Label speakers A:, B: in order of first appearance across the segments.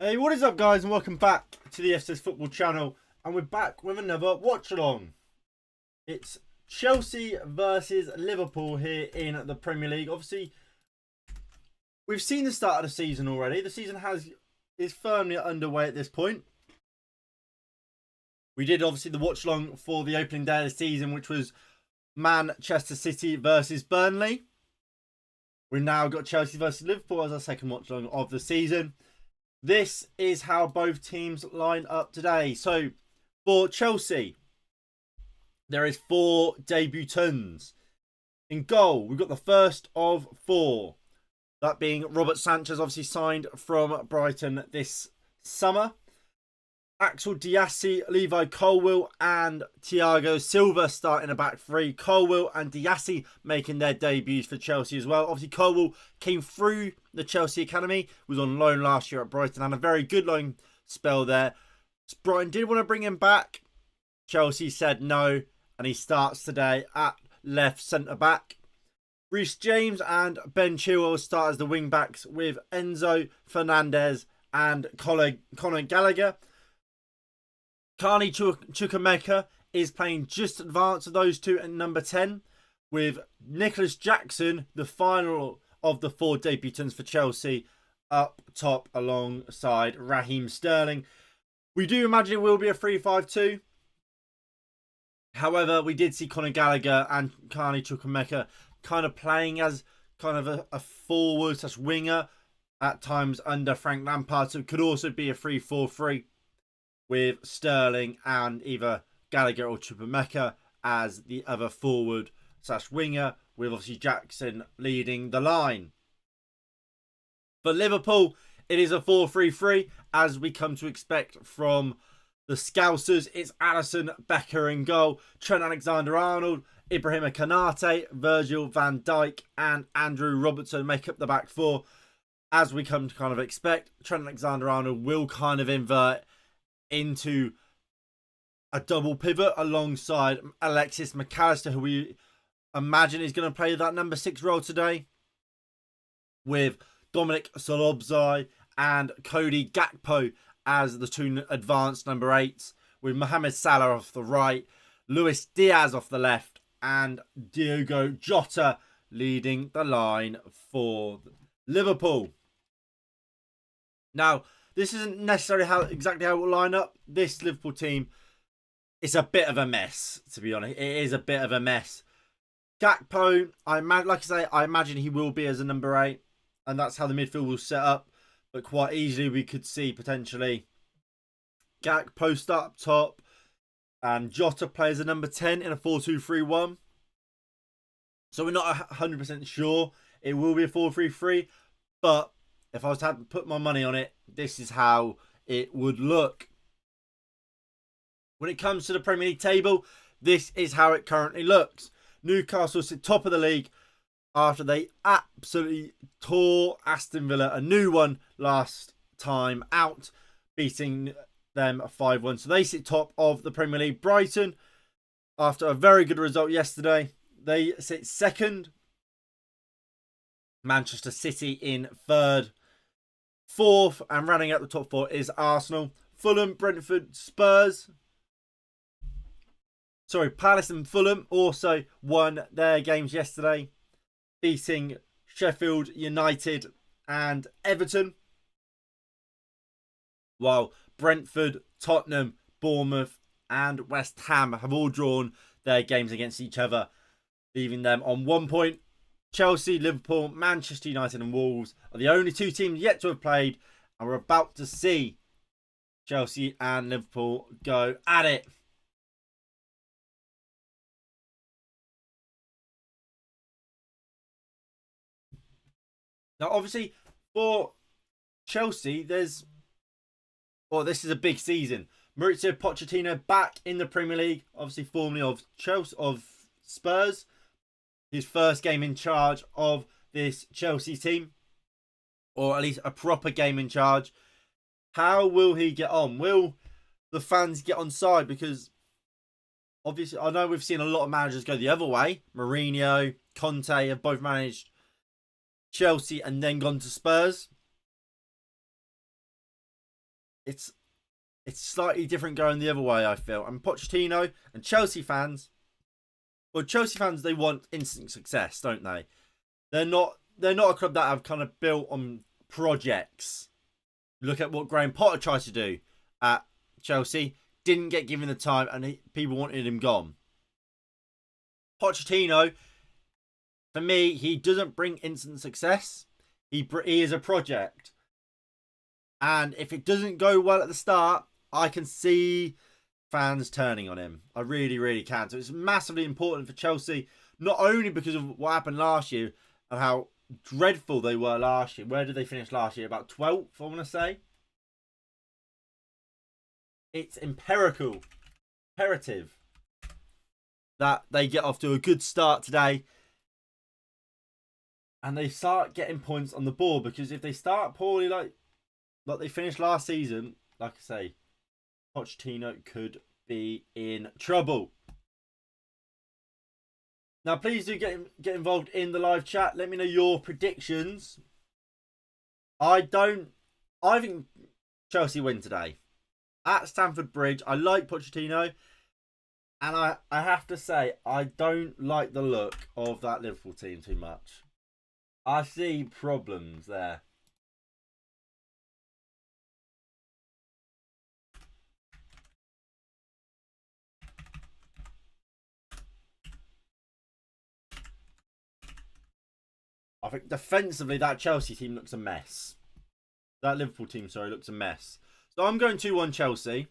A: Hey, what is up, guys, and welcome back to the SS Football channel. And we're back with another watch along. It's Chelsea versus Liverpool here in the Premier League. Obviously, we've seen the start of the season already. The season is firmly underway at this point. We did obviously the watch along for the opening day of the season, which was Manchester City versus Burnley. We've now got Chelsea versus Liverpool as our second watch along of the season. This is how both teams line up today. So, for Chelsea, there is 4 debutants. In goal, we've got the first of 4. That being Robert Sanchez, obviously signed from Brighton this summer. Axel Diassi, Levi Colwill and Thiago Silva starting a back 3. Colwill and Diassi making their debuts for Chelsea as well. Obviously, Colwill came through the Chelsea Academy, was on loan last year at Brighton, and a very good loan spell there. Brighton did want to bring him back. Chelsea said no, and he starts today at left centre-back. Reece James and Ben Chilwell start as the wing-backs with Enzo Fernandez and Conor Gallagher. Carney Chukwuemeka is playing just advanced of those two at number 10, with Nicholas Jackson, the final of the 4 debutants for Chelsea, up top alongside Raheem Sterling. We do imagine it will be a 3-5-2. However, we did see Conor Gallagher and Carney Chukwuemeka kind of playing as kind of a forward/winger at times under Frank Lampard, so it could also be a 3-4-3. With Sterling and either Gallagher or Chukwuemeka as the other forward/winger, with obviously Jackson leading the line. For Liverpool, it is a 4-3-3, as we come to expect from the Scousers. It's Alisson Becker in goal, Trent Alexander-Arnold, Ibrahima Konate, Virgil van Dijk and Andrew Robertson make up the back 4. As we come to kind of expect, Trent Alexander-Arnold will kind of invert into a double pivot alongside Alexis McAllister, who we imagine is going to play that number 6 role today, with Dominic Solobzai and Cody Gakpo as the 2 advanced number 8s, with Mohamed Salah off the right, Luis Diaz off the left, and Diogo Jota leading the line for Liverpool. Now, this isn't necessarily exactly how it will line up. This Liverpool team is a bit of a mess, to be honest. It is a bit of a mess. Gakpo, I imagine he will be as a number 8, and that's how the midfield will set up. But quite easily, we could see potentially Gakpo start up top, and Jota play as a number 10 in a 4-2-3-1. So we're not 100% sure it will be a 4-3-3, but if I was to have to put my money on it, this is how it would look. When it comes to the Premier League table, this is how it currently looks. Newcastle sit top of the league after they absolutely tore Aston Villa, a new one, last time out, beating them 5-1. So they sit top of the Premier League. Brighton, after a very good result yesterday, they sit second. Manchester City in third. 4th, and running out the top 4 is Arsenal. Fulham, Brentford, Spurs. Palace and Fulham also won their games yesterday, beating Sheffield United and Everton. While Brentford, Tottenham, Bournemouth and West Ham have all drawn their games against each other, leaving them on 1 point. Chelsea, Liverpool, Manchester United and Wolves are the only 2 teams yet to have played, and we're about to see Chelsea and Liverpool go at it. Now, obviously, for Chelsea, this is a big season. Mauricio Pochettino back in the Premier League, obviously formerly of Spurs. His first game in charge of this Chelsea team, or at least a proper game in charge. How will he get on? Will the fans get on side? Because obviously, I know we've seen a lot of managers go the other way. Mourinho, Conte have both managed Chelsea and then gone to Spurs. it's slightly different going the other way, I feel. And Pochettino and Chelsea fans, well, Chelsea fans, they want instant success, don't they? They're not a club that have kind of built on projects. Look at what Graham Potter tried to do at Chelsea. Didn't get given the time, and people wanted him gone. Pochettino, for me, he doesn't bring instant success. He is a project. And if it doesn't go well at the start, I can see fans turning on him. I really, really can. So it's massively important for Chelsea, not only because of what happened last year and how dreadful they were last year. Where did they finish last year? About 12th, I want to say. It's imperative that they get off to a good start today and they start getting points on the board, because if they start poorly like they finished last season, like I say, Pochettino could be in trouble. Now, please do get involved in the live chat. Let me know your predictions. I think Chelsea win today at Stamford Bridge. I like Pochettino, and I have to say, I don't like the look of that Liverpool team too much. I see problems there. I think defensively, that Chelsea team looks a mess. That Liverpool team, sorry, looks a mess. So I'm going 2-1 Chelsea.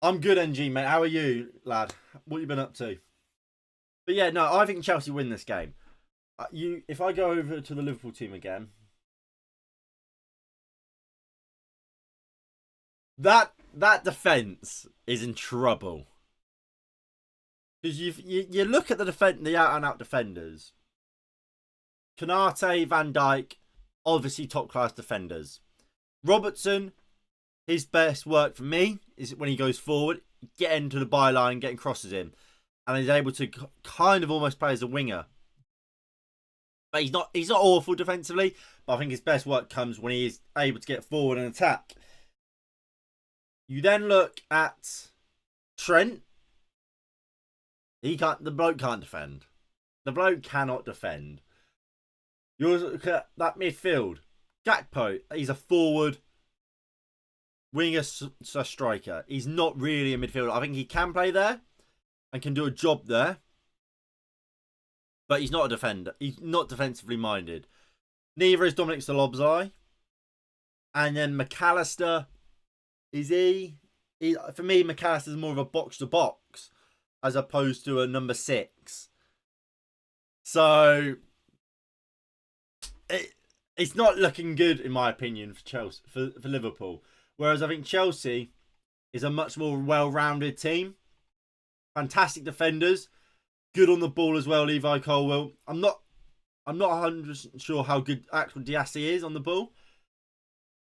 A: I'm good, NG, mate. How are you, lad? What you been up to? But yeah, no, I think Chelsea win this game. If I go over to the Liverpool team again, that defense is in trouble. Because you look at the out and out defenders. Konate, Van Dijk, obviously top class defenders. Robertson, his best work for me is when he goes forward, getting to the byline, getting crosses in, and he's able to kind of almost play as a winger. But he's not awful defensively, but I think his best work comes when he is able to get forward and attack. You then look at Trent. The bloke can't defend. The bloke cannot defend. You look at that midfield. Gakpo, he's a forward winger striker. He's not really a midfielder. I think he can play there and can do a job there. But he's not a defender. He's not defensively minded. Neither is Dominic Szoboszlai. And then McAllister, is he? For me, McAllister's more of a box-to-box as opposed to a number 6. So it's not looking good, in my opinion, for Chelsea, for Liverpool. Whereas I think Chelsea is a much more well-rounded team. Fantastic defenders. Good on the ball as well, Levi Colwill. I'm not 100% sure how good actual Diassi is on the ball.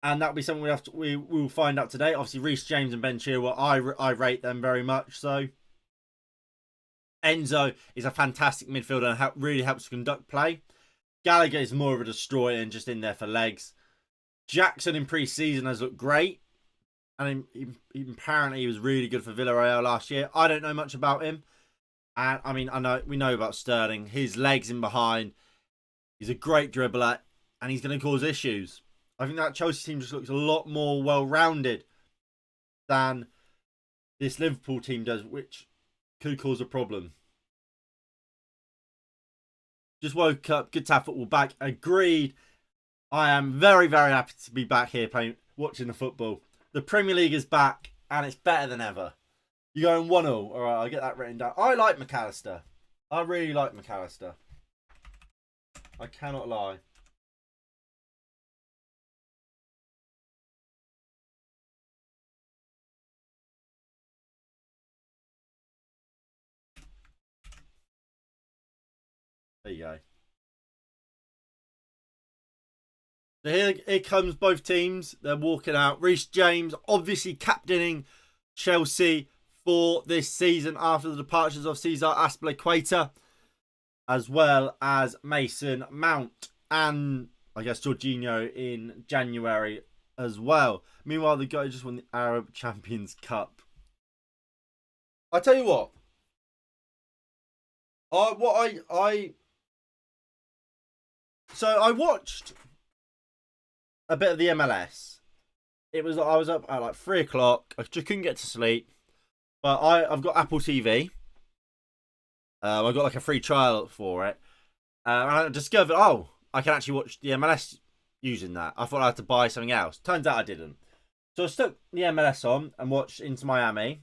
A: And that'll be something we will find out today. Obviously, Reece James and Ben Chilwell, I rate them very much. So Enzo is a fantastic midfielder and really helps to conduct play. Gallagher is more of a destroyer and just in there for legs. Jackson in pre-season has looked great. And apparently he was really good for Villarreal last year. I don't know much about him. And I mean, we know about Sterling. His legs in behind. He's a great dribbler. And he's going to cause issues. I think that Chelsea team just looks a lot more well-rounded than this Liverpool team does, which could cause a problem. Just woke up. Good to have football back. Agreed. I am very, very happy to be back here watching the football. The Premier League is back and it's better than ever. You're going 1-0. All right, I'll get that written down. I like McAllister. I really like McAllister. I cannot lie. There you go. So here comes both teams. They're walking out. Reece James obviously captaining Chelsea for this season after the departures of Cesar Azpilicueta, as well as Mason Mount and I guess Jorginho in January as well. Meanwhile, the guy just won the Arab Champions Cup. I tell you what. So I watched a bit of the MLS. I was up at like 3 o'clock. I just couldn't get to sleep. But I've got Apple TV. I got like a free trial for it. And I discovered, I can actually watch the MLS using that. I thought I had to buy something else. Turns out I didn't. So I stuck the MLS on and watched Inter Miami.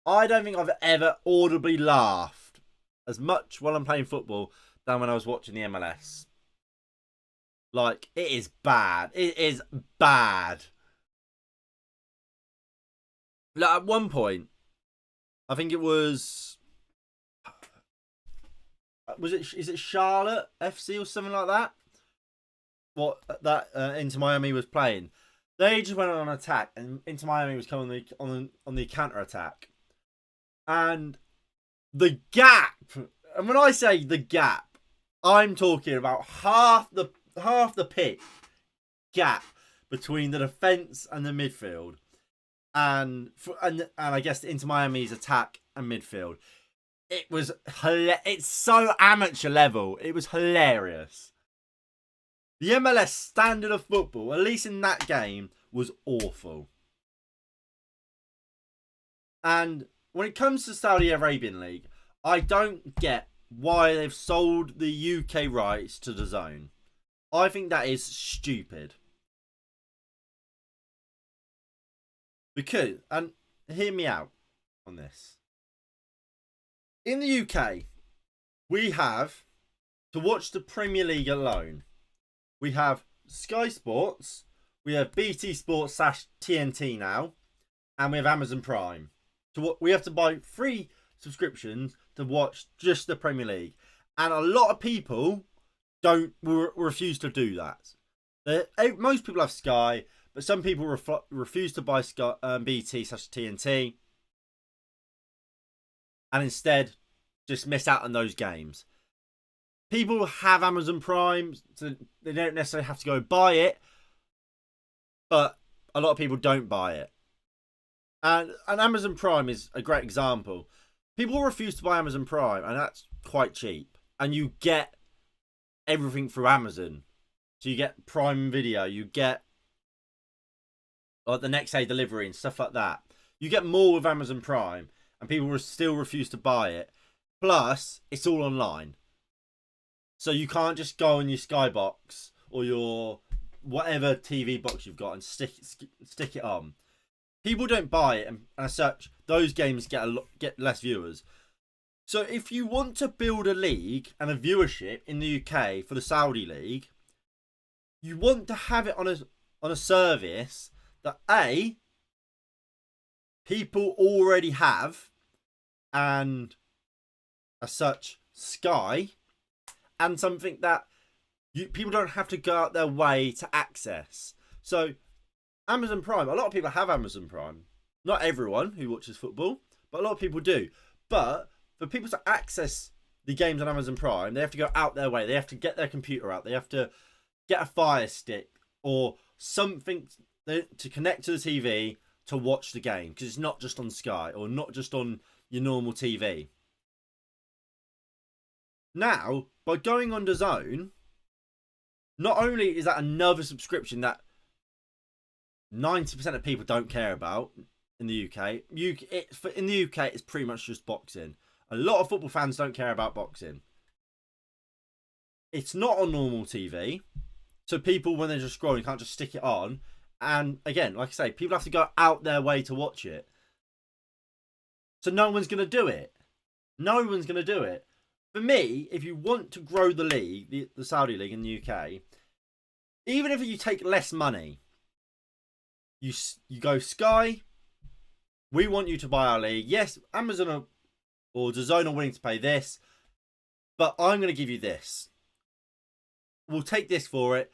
A: I don't think I've ever audibly laughed as much while I'm playing football than when I was watching the MLS. Like, it is bad. It is bad. Like, at one point, I think it was... Is it Charlotte FC or something like that? What that Inter Miami was playing. They just went on an attack, and Inter Miami was coming on the counter attack. And the gap, and when I say the gap, I'm talking about half the pitch gap between the defense and the midfield, and I guess Inter Miami's attack and midfield. It's so amateur level. It was hilarious. The MLS standard of football, at least in that game, was awful. And when it comes to Saudi Arabian League, I don't get why they've sold the UK rights to DAZN. I think that is stupid. Because, and hear me out on this. In the UK, we have, to watch the Premier League alone, we have Sky Sports, we have BT Sports / TNT now, and we have Amazon Prime. So we have to buy 3 subscriptions to watch just the Premier League. And a lot of people refuse to do that. Most people have Sky, but some people refuse to buy Sky, BT / TNT. And instead just miss out on those games. People have Amazon Prime, so they don't necessarily have to go buy it, but a lot of people don't buy it. And Amazon Prime is a great example. People refuse to buy Amazon Prime, and that's quite cheap. And you get everything through Amazon. So you get Prime Video, you get like the next day delivery and stuff like that. You get more with Amazon Prime, and people still refuse to buy it. Plus, it's all online. So you can't just go on your Skybox or your whatever TV box you've got and stick it on. People don't buy it, and as such, those games get less viewers. So if you want to build a league and a viewership in the UK for the Saudi League, you want to have it on a service that people already have, and as such, Sky, and something that people don't have to go out their way to access. So Amazon Prime, a lot of people have Amazon Prime. Not everyone who watches football, but a lot of people do. But for people to access the games on Amazon Prime, they have to go out their way. They have to get their computer out. They have to get a Fire Stick or something to connect to the TV to watch the game, because it's not just on Sky or not just on your normal TV. Now, by going on DAZN, not only is that another subscription that 90% of people don't care about in the UK. In the UK, it's pretty much just boxing. A lot of football fans don't care about boxing. It's not on normal TV. So people, when they're just scrolling, can't just stick it on. And again, like I say, people have to go out their way to watch it. So no one's going to do it. No one's going to do it. For me, if you want to grow the league, the Saudi League in the UK, even if you take less money, you go Sky, we want you to buy our league. Yes, Amazon or DAZN are willing to pay this, but I'm going to give you this. We'll take this for it.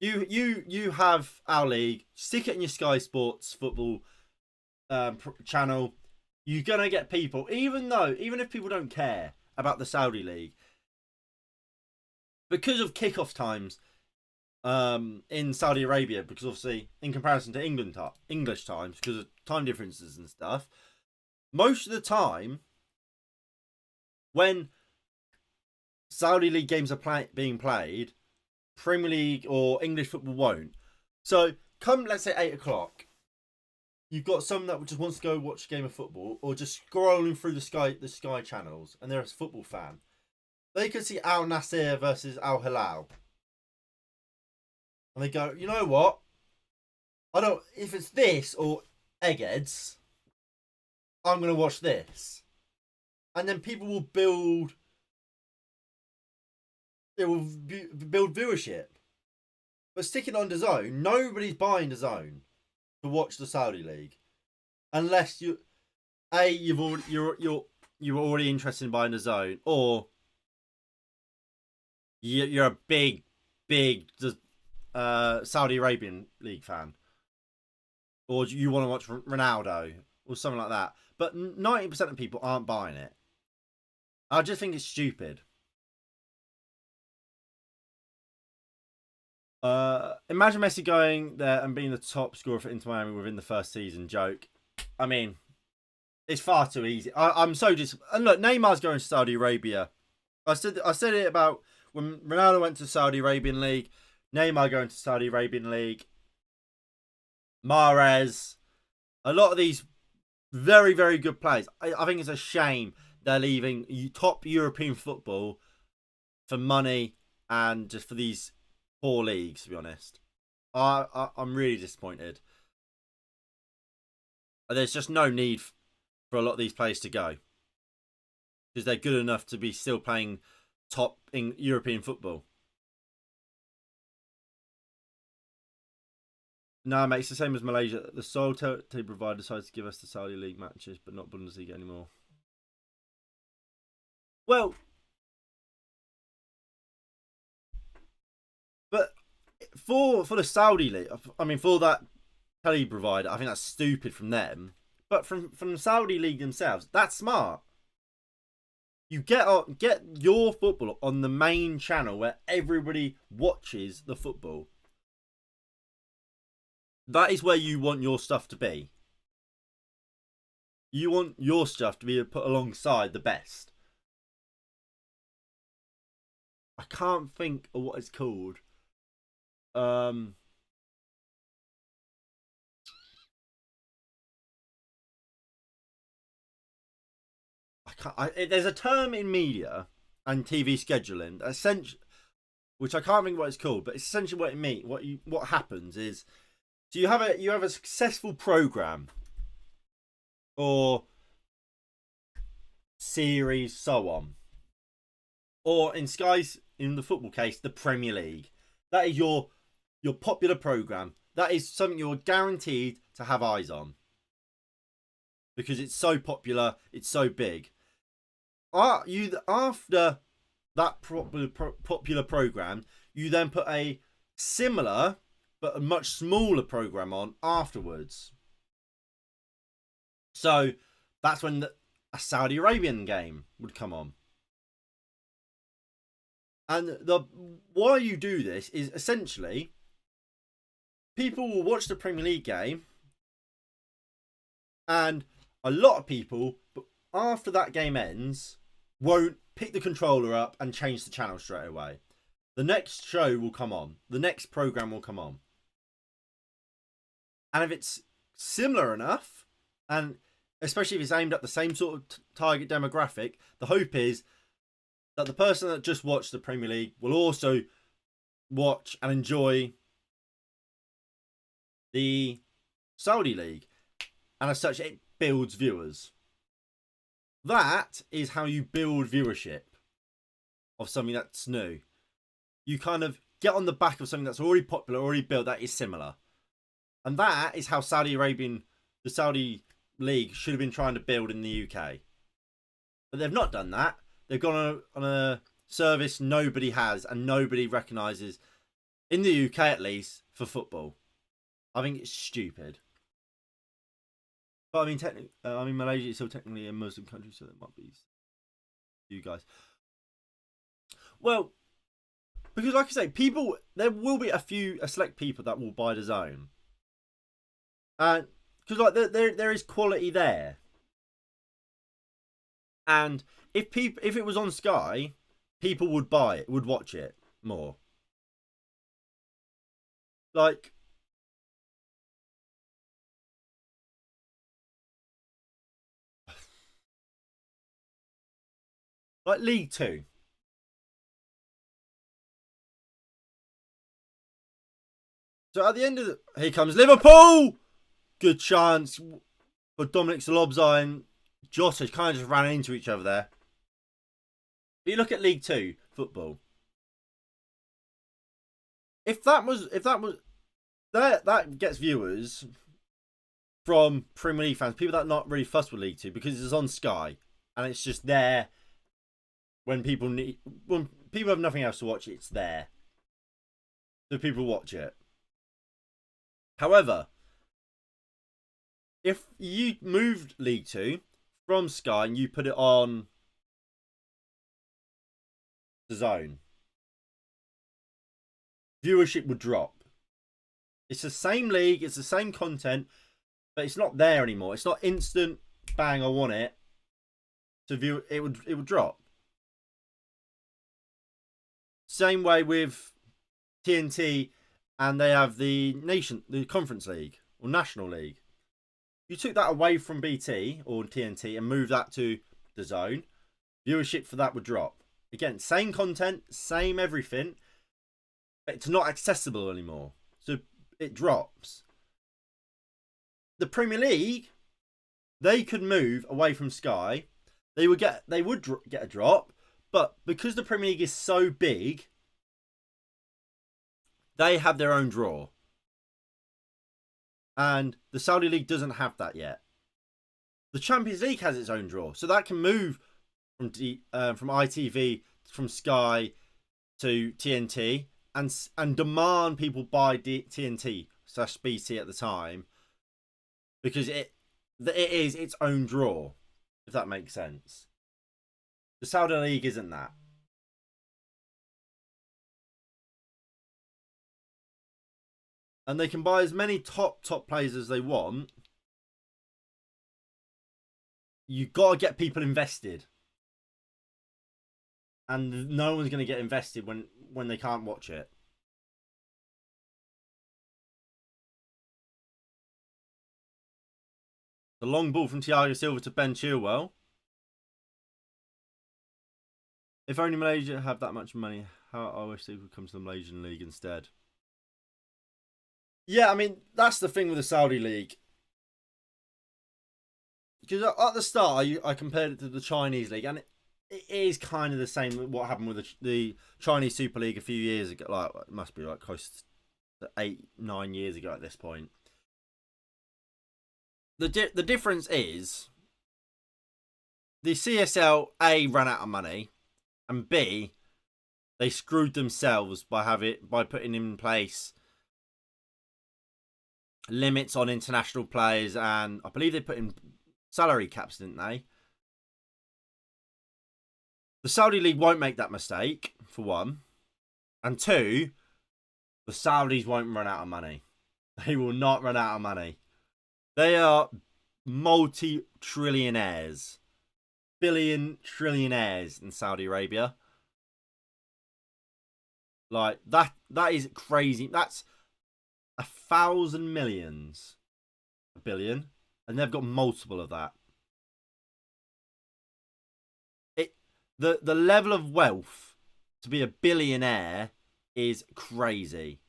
A: You have our league. Stick it in your Sky Sports football channel. You're going to get people, even if people don't care about the Saudi League, because of kickoff times, in Saudi Arabia, because obviously in comparison to English times, because of time differences and stuff, most of the time when Saudi League games are being played, Premier League or English football won't. So come, let's say 8 o'clock, you've got someone that just wants to go watch a game of football, or just scrolling through the Sky channels, and they're a football fan. They could see Al Nasser versus Al Hilal, and they go, you know what? I don't. If it's this or Eggheads, I'm gonna watch this, and then people will build. It will build viewership. But sticking on DAZN, nobody's buying DAZN to watch the Saudi League, unless you're already interested in buying DAZN, or you're a big Saudi Arabian League fan, or you want to watch Ronaldo or something like that. But 90% of people aren't buying it. I just think it's stupid. Imagine Messi going there and being the top scorer for Inter Miami within the first season. Joke. I mean, it's far too easy. I'm so and look, Neymar's going to Saudi Arabia. I said it about when Ronaldo went to Saudi Arabian League. Neymar going to Saudi Arabian League. Mahrez. A lot of these very, very good players. I think it's a shame they're leaving top European football for money and just for these poor leagues, to be honest. I'm really disappointed. There's just no need for a lot of these players to go, because they're good enough to be still playing top in European football. No, mate, it's the same as Malaysia. The sole TV provider decides to give us the Saudi League matches, but not Bundesliga anymore. Well, but for the Saudi League, I mean, for that telly provider, I think that's stupid from them. But from the Saudi League themselves, that's smart. You get your football on the main channel where everybody watches the football. That is where you want your stuff to be. You want your stuff to be put alongside the best. I can't think of what it's called. There's a term in media and TV scheduling, which I can't think what it's called, but it's essentially what it means. What happens is, so you have a successful program or series, so on, or in Sky's, in the football case, the Premier League. That is your popular program. That is something you're guaranteed to have eyes on, because it's so popular, it's so big. After that popular program, you then put a similar but a much smaller program on afterwards. So that's when a Saudi Arabian game would come on. And why you do this is essentially people will watch the Premier League game, and a lot of people, after that game ends, won't pick the controller up and change the channel straight away. The next show will come on. The next program will come on. And if it's similar enough, and especially if it's aimed at the same sort of target demographic, the hope is that the person that just watched the Premier League will also watch and enjoy the Saudi League. And as such, it builds viewers. That is how you build viewership of something that's new. You kind of get on the back of something that's already popular, already built, that is similar. And that is how the Saudi League should have been trying to build in the UK. But they've not done that. They've gone on a service nobody has and nobody recognises, in the UK at least, for football. I think it's stupid. But I mean, Malaysia is still technically a Muslim country, so that might be you guys. Well, Because, like I say, there will be a select people that will buy the zone, and because like there is quality there, and if it was on Sky, people would buy it, would watch it more. Like League Two. So at the end of here comes Liverpool. Good chance for Dominic Solobzai and Jota kind of just ran into each other there. But you look at League Two football. If that gets viewers from Premier League fans, people that are not really fussed with League Two because it's on Sky and it's just there when people have nothing else to watch. It's there, so people watch it. However, if you moved League Two from Sky and you put it on the Zone, viewership would drop. It's the same league, it's the same content, but it's not there anymore. It's not instant bang, I want it. To view it would drop. Same way with TNT, and they have the Conference League or National League. You took that away from BT or TNT and moved that to the Zone, viewership for that would drop. Again, same content, same everything, but it's not accessible anymore. So it drops. The Premier League, they could move away from Sky. They would get a drop, but because the Premier League is so big, they have their own draw. And the Saudi League doesn't have that yet. The Champions League has its own draw, so that can move from ITV, from Sky to TNT, and demand people buy TNT/BT at the time, because it is its own draw, if that makes sense. The Saudi League isn't that. And they can buy as many top players as they want. You got to get people invested. And no one's going to get invested when they can't watch it. The long ball from Thiago Silva to Ben Chilwell. If only Malaysia have that much money, how I wish they would come to the Malaysian League instead. Yeah, I mean, that's the thing with the Saudi League. Because at the start, I compared it to the Chinese League, and it is kind of the same with what happened with the Chinese Super League a few years ago. Like, it must be like close to 8-9 years ago at this point. The difference is the CSL A ran out of money, and B, they screwed themselves by putting in place limits on international players, and I believe they put in salary caps, didn't they? The Saudi League won't make that mistake, for one. And two, the Saudis won't run out of money. They will not run out of money. They are multi-trillionaires. Billion-trillionaires in Saudi Arabia. Like, that is crazy. That's 1,000 millions. A billion. And they've got multiple of that. The level of wealth to be a billionaire is crazy.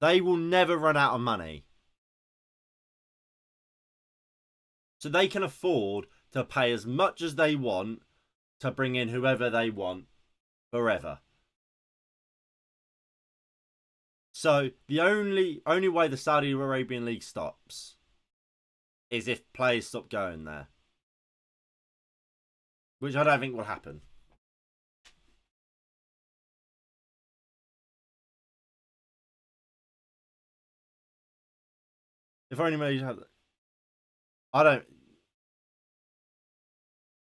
A: They will never run out of money. So they can afford to pay as much as they want to bring in whoever they want forever. So the only way the Saudi Arabian League stops is if players stop going there. Which I don't think will happen. If only Malaysia had... I don't...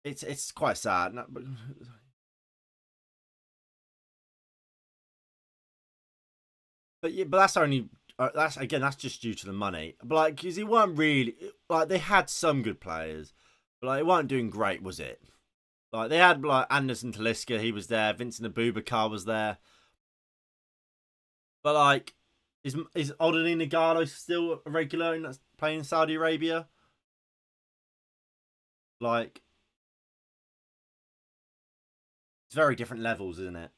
A: It's quite sad. But yeah, but that's only that's just due to the money. But like, because it weren't really like they had some good players, but like it weren't doing great, was it? Like they had like Anderson Talisca, he was there. Vincent Abubakar was there. But like, is Odini Nagalo still a regular and that's playing in Saudi Arabia? Like, it's very different levels, isn't it?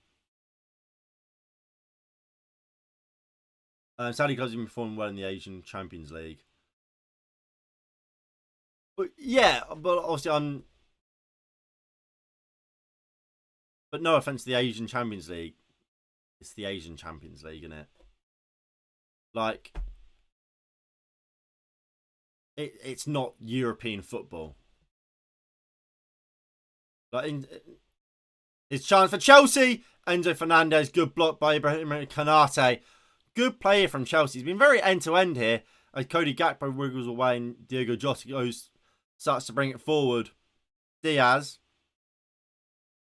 A: Saudi because he's been performing well in the Asian Champions League. But yeah, but obviously I'm. But no offense to the Asian Champions League, it's the Asian Champions League, isn't it? Like, it's not European football. Like, his chance for Chelsea. Enzo Fernandez, good block by Ibrahim Kanate. Good player from Chelsea. He's been very end to end here. As Cody Gakpo wiggles away and Diego Jota starts to bring it forward. Diaz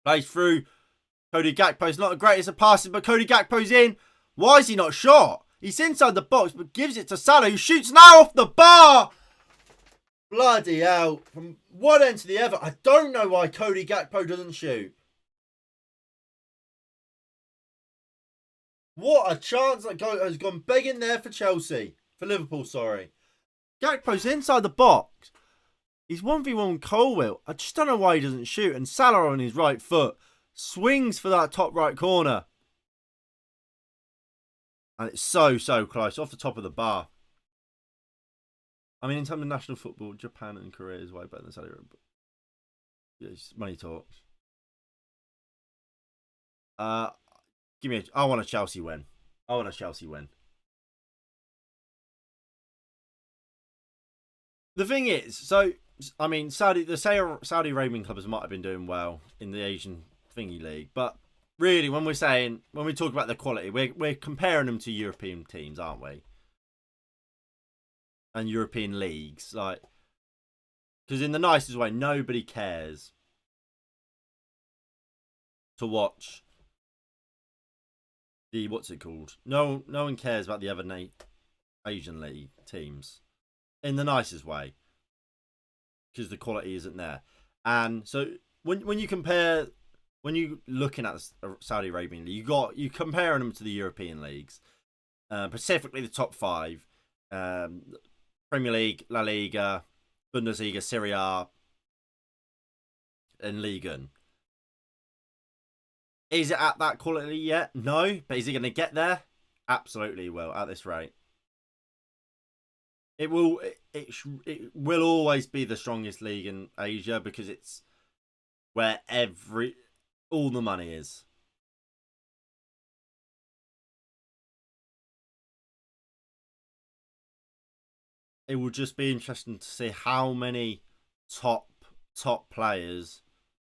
A: plays through. Cody Gakpo's not the greatest of passes, but Cody Gakpo's in. Why is he not shot? He's inside the box, but gives it to Salah, who shoots now off the bar. Bloody hell. From one end to the other. I don't know why Cody Gakpo doesn't shoot. What a chance that has gone begging there for Chelsea. For Liverpool, sorry. Gakpo's inside the box. He's 1v1 Colwill. I just don't know why he doesn't shoot. And Salah on his right foot swings for that top right corner. And it's so close. Off the top of the bar. I mean, in terms of national football, Japan and Korea is way better than Saudi Arabia. Yeah, money talks. I want a Chelsea win. I want a Chelsea win. The thing is, so I mean, the Saudi Arabian clubs might have been doing well in the Asian thingy league, but really, when we talk about the quality, we're comparing them to European teams, aren't we? And European leagues, like, because in the nicest way, nobody cares to watch the what's it called? No one cares about the other Asian league teams in the nicest way because the quality isn't there. And so when you compare, when you're looking at the Saudi Arabian league, you comparing them to the European leagues, specifically the top five, Premier League, La Liga, Bundesliga, Serie A, and Liga 1. Is it at that quality yet? No, but is it going to get there? Absolutely will, at this rate. It will. It will always be the strongest league in Asia because it's where all the money is. It will just be interesting to see how many top players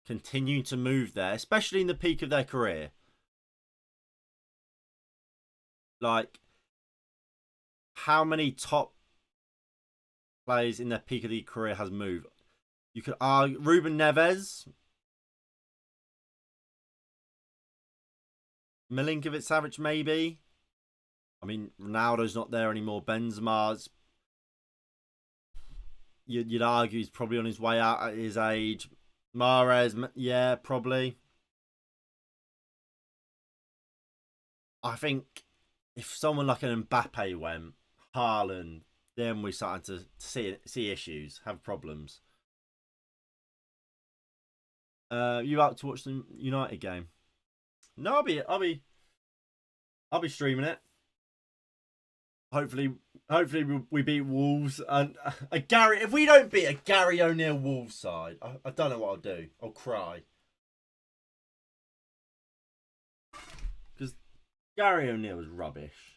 A: continue to move there, especially in the peak of their career. Like, how many top players in their peak of their career has moved? You could argue Ruben Neves, Milinkovic Savic, maybe. I mean, Ronaldo's not there anymore. Benzema's. You'd argue he's probably on his way out at his age. Mahrez, yeah, probably. I think if someone like an Mbappe went, Haaland, then we're starting to see issues, have problems. You out to watch the United game? No, I'll be streaming it. Hopefully we beat Wolves and a Gary. If we don't beat a Gary O'Neill Wolves side, I don't know what I'll do. I'll cry because Gary O'Neill was rubbish.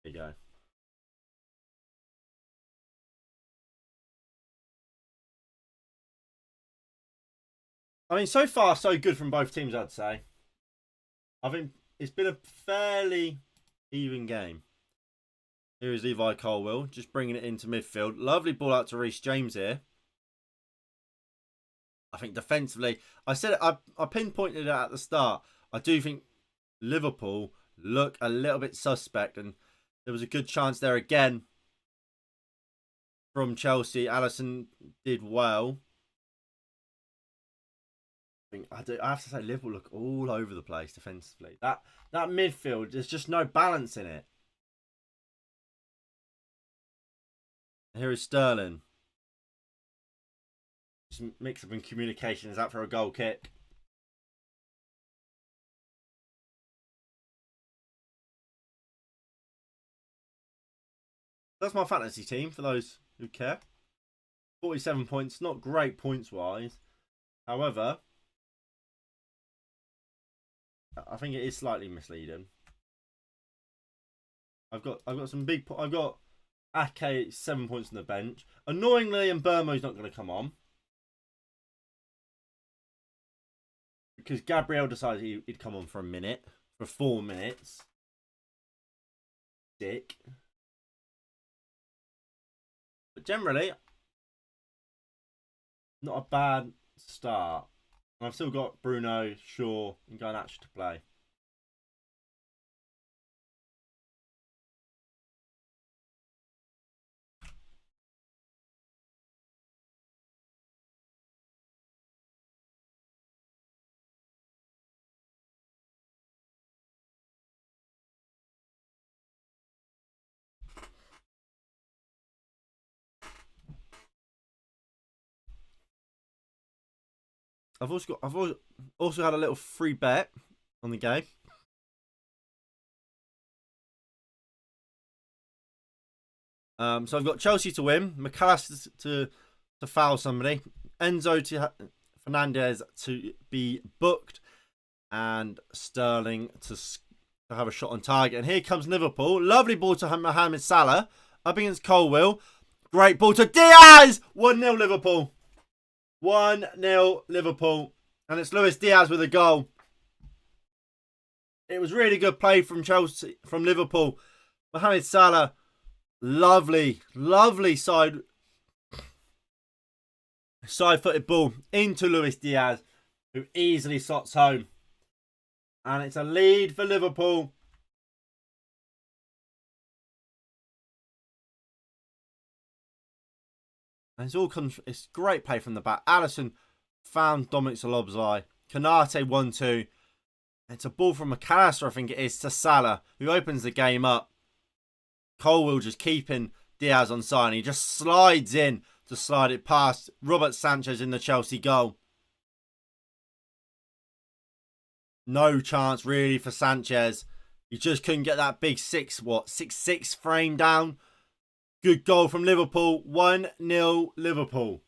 A: There you go. I mean, so far, so good from both teams, I'd say. I think it's been a fairly even game. Here is Levi Colwill, just bringing it into midfield. Lovely ball out to Reece James here. I think defensively, I said it, I pinpointed it at the start. I do think Liverpool look a little bit suspect, and there was a good chance there again from Chelsea. Alisson did well. I have to say Liverpool look all over the place defensively. That midfield, there's just no balance in it. Here is Sterling. Just mix up in communication. Is that for a goal kick? That's my fantasy team for those who care. 47 points, not great points wise. However, I think it is slightly misleading. I've got some big. I've got Ake 7 points on the bench. Annoyingly, and Burmo's not going to come on because Gabriel decided he'd come on for a minute, for 4 minutes. Dick. But generally, not a bad start. I've still got Bruno, Shaw, and Garnacho to play. I've also had a little free bet on the game. So I've got Chelsea to win, McAllister to foul somebody, Enzo to Fernandez to be booked, and Sterling to have a shot on target. And here comes Liverpool. Lovely ball to Mohamed Salah up against Colwill. Great ball to Diaz. 1-0 Liverpool. 1-0 Liverpool. And it's Luis Diaz with a goal. It was really good play from Chelsea, from Liverpool. Mohamed Salah, lovely side-footed ball into Luis Diaz, who easily slots home. And it's a lead for Liverpool. And it's great play from the back. Alisson found Dominic Szoboszlai. Konate 1-2. It's a ball from McAllister, I think it is, to Salah, who opens the game up. Colwill just keeping Diaz on side. And he just slides in to slide it past Robert Sanchez in the Chelsea goal. No chance really for Sanchez. He just couldn't get that big 6'6" frame down. Good goal from Liverpool. 1-0 Liverpool.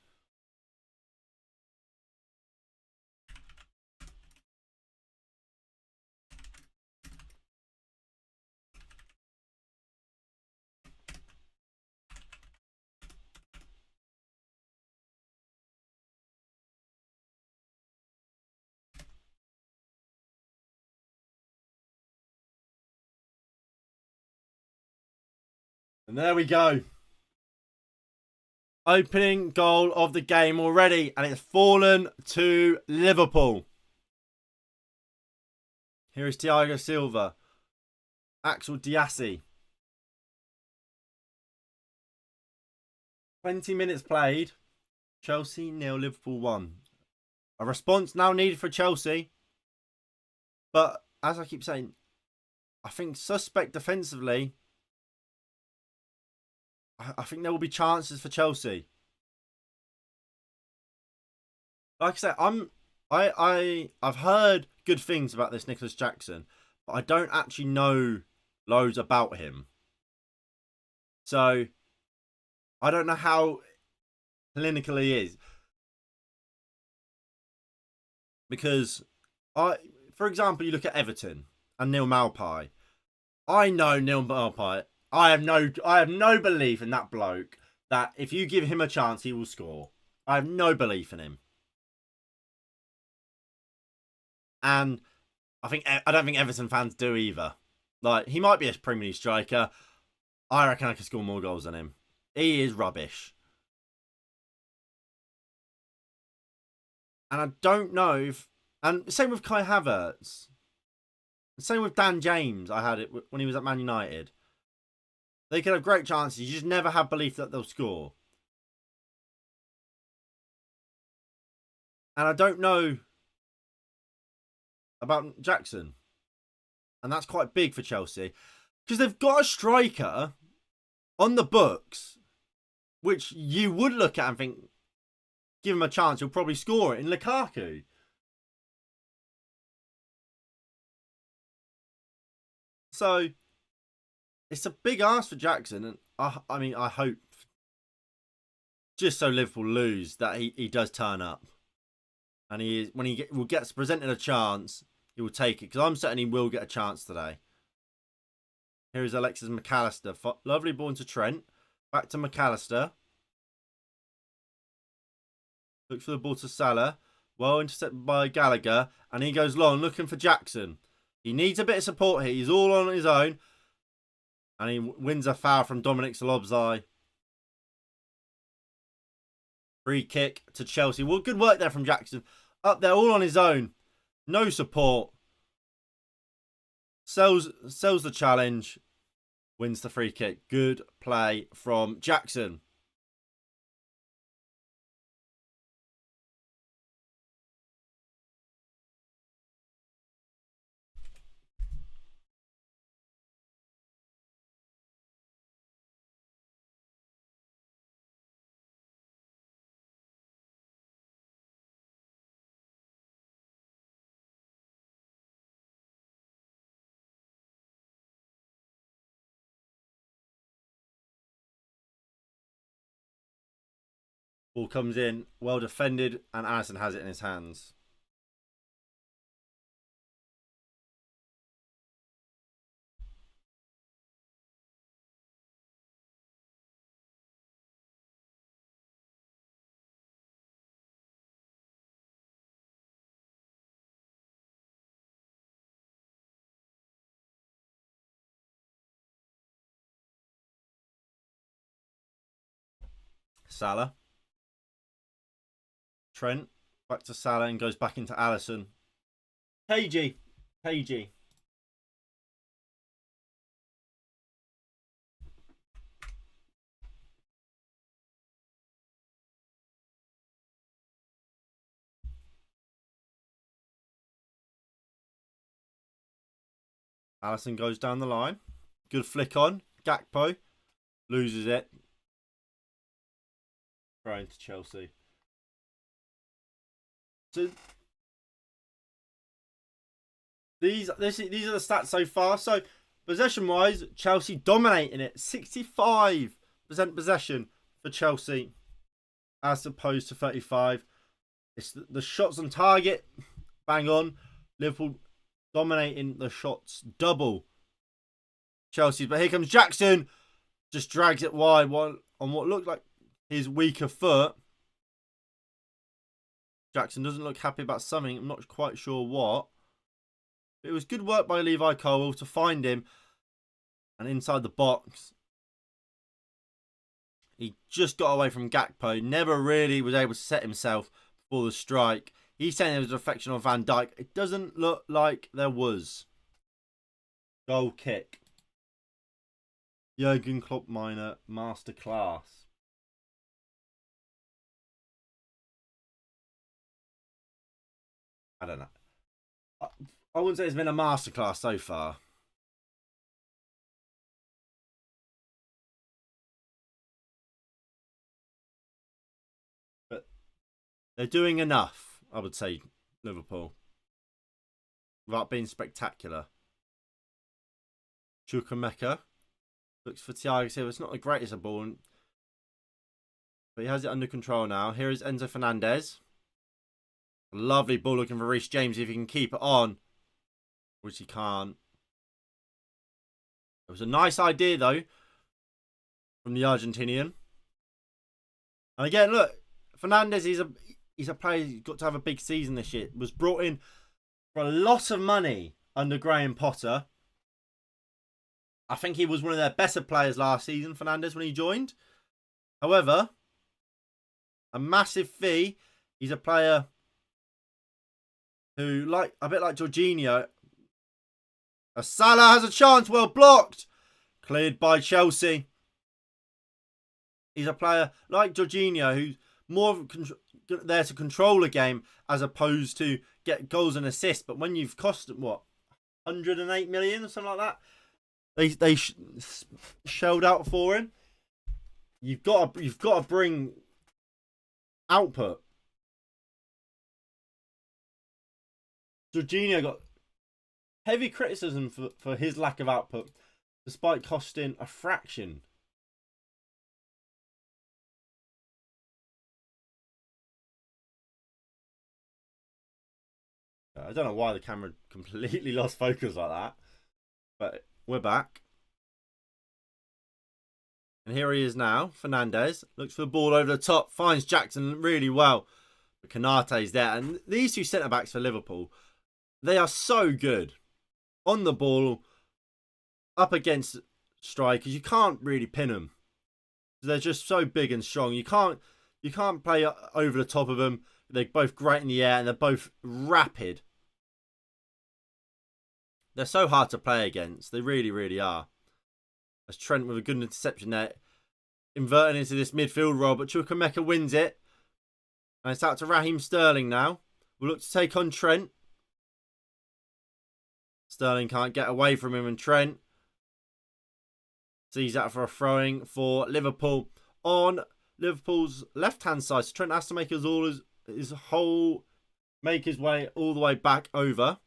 A: And there we go. Opening goal of the game already. And it's fallen to Liverpool. Here is Thiago Silva. Axel Diassi. 20 minutes played. Chelsea 0, Liverpool 1. A response now needed for Chelsea. But as I keep saying, I think suspect defensively. I think there will be chances for Chelsea. Like I said, I've heard good things about this Nicholas Jackson, but I don't actually know loads about him. So I don't know how clinical he is. Because for example, you look at Everton and Neil Maupay. I know Neil Maupay. I have no belief in that bloke that if you give him a chance, he will score. I have no belief in him. And I don't think Everton fans do either. Like, he might be a Premier League striker. I reckon I can score more goals than him. He is rubbish. And I don't know if... And same with Kai Havertz. Same with Dan James. I had it when he was at Man United. They could have great chances. You just never have belief that they'll score. And I don't know about Jackson. And that's quite big for Chelsea. Because they've got a striker on the books, which you would look at and think, give him a chance, he'll probably score it in Lukaku. So, it's a big ask for Jackson. And I hope, just so Liverpool lose, that he does turn up. And when he gets presented a chance, he will take it. Because I'm certain he will get a chance today. Here is Alexis McAllister. Lovely ball into Trent. Back to McAllister. Looks for the ball to Salah. Well intercepted by Gallagher. And he goes long looking for Jackson. He needs a bit of support here. He's all on his own. And he wins a foul from Dominic Szoboszlai. Free kick to Chelsea. Well, good work there from Jackson. Up there all on his own. No support. Sells the challenge. Wins the free kick. Good play from Jackson. Ball comes in, well defended, and Alisson has it in his hands. Salah. Trent. Back to Salah and goes back into Alisson. KG. Alisson goes down the line. Good flick on. Gakpo loses it. Thrown to Chelsea. So these are the stats so far. So possession wise, Chelsea dominating it. 65% possession for Chelsea as opposed to 35. It's the shots on target, bang on. Liverpool dominating the shots double Chelsea. But here comes Jackson. Just drags it wide on what looked like his weaker foot. Jackson doesn't look happy about something. I'm not quite sure what. But it was good work by Levi Colwill to find him. And inside the box, he just got away from Gakpo. Never really was able to set himself before the strike. He's saying there was a deflection on Van Dijk. It doesn't look like there was. Goal kick. Jurgen Klopp minor masterclass. I don't know. I wouldn't say it's been a masterclass so far. But they're doing enough, I would say, Liverpool. Without being spectacular. Chukwuemeka looks for Thiago Silva. It's not the greatest of ball. But he has it under control now. Here is Enzo Fernandez. Lovely ball looking for Reece James if he can keep it on. Which he can't. It was a nice idea though. From the Argentinian. And again, look. Fernandez, he's a player who's got to have a big season this year. Was brought in for a lot of money under Graham Potter. I think he was one of their better players last season, Fernandes, when he joined. However, a massive fee. He's a player who, like a bit like Jorginho, Salah has a chance, well blocked. Cleared by Chelsea. He's a player like Jorginho who's more there to control a game as opposed to get goals and assists. But when you've cost them, what, 108 million or something like that, they shelled out for him. You've got to bring output. Jorginho got heavy criticism for his lack of output, despite costing a fraction. I don't know why the camera completely lost focus like that, but we're back. And here he is now. Fernandes looks for the ball over the top, finds Jackson really well, but Konate's there. And these two centre-backs for Liverpool, they are so good on the ball, up against strikers. You can't really pin them. They're just so big and strong. You can't play over the top of them. They're both great in the air and they're both rapid. They're so hard to play against. They really, really are. As Trent with a good interception there, inverting into this midfield role, but Chukwuemeka wins it. And it's out to Raheem Sterling now. We'll look to take on Trent. Sterling can't get away from him, and Trent sees that for a throwing for Liverpool on Liverpool's left-hand side. So Trent has to make his way all the way back over.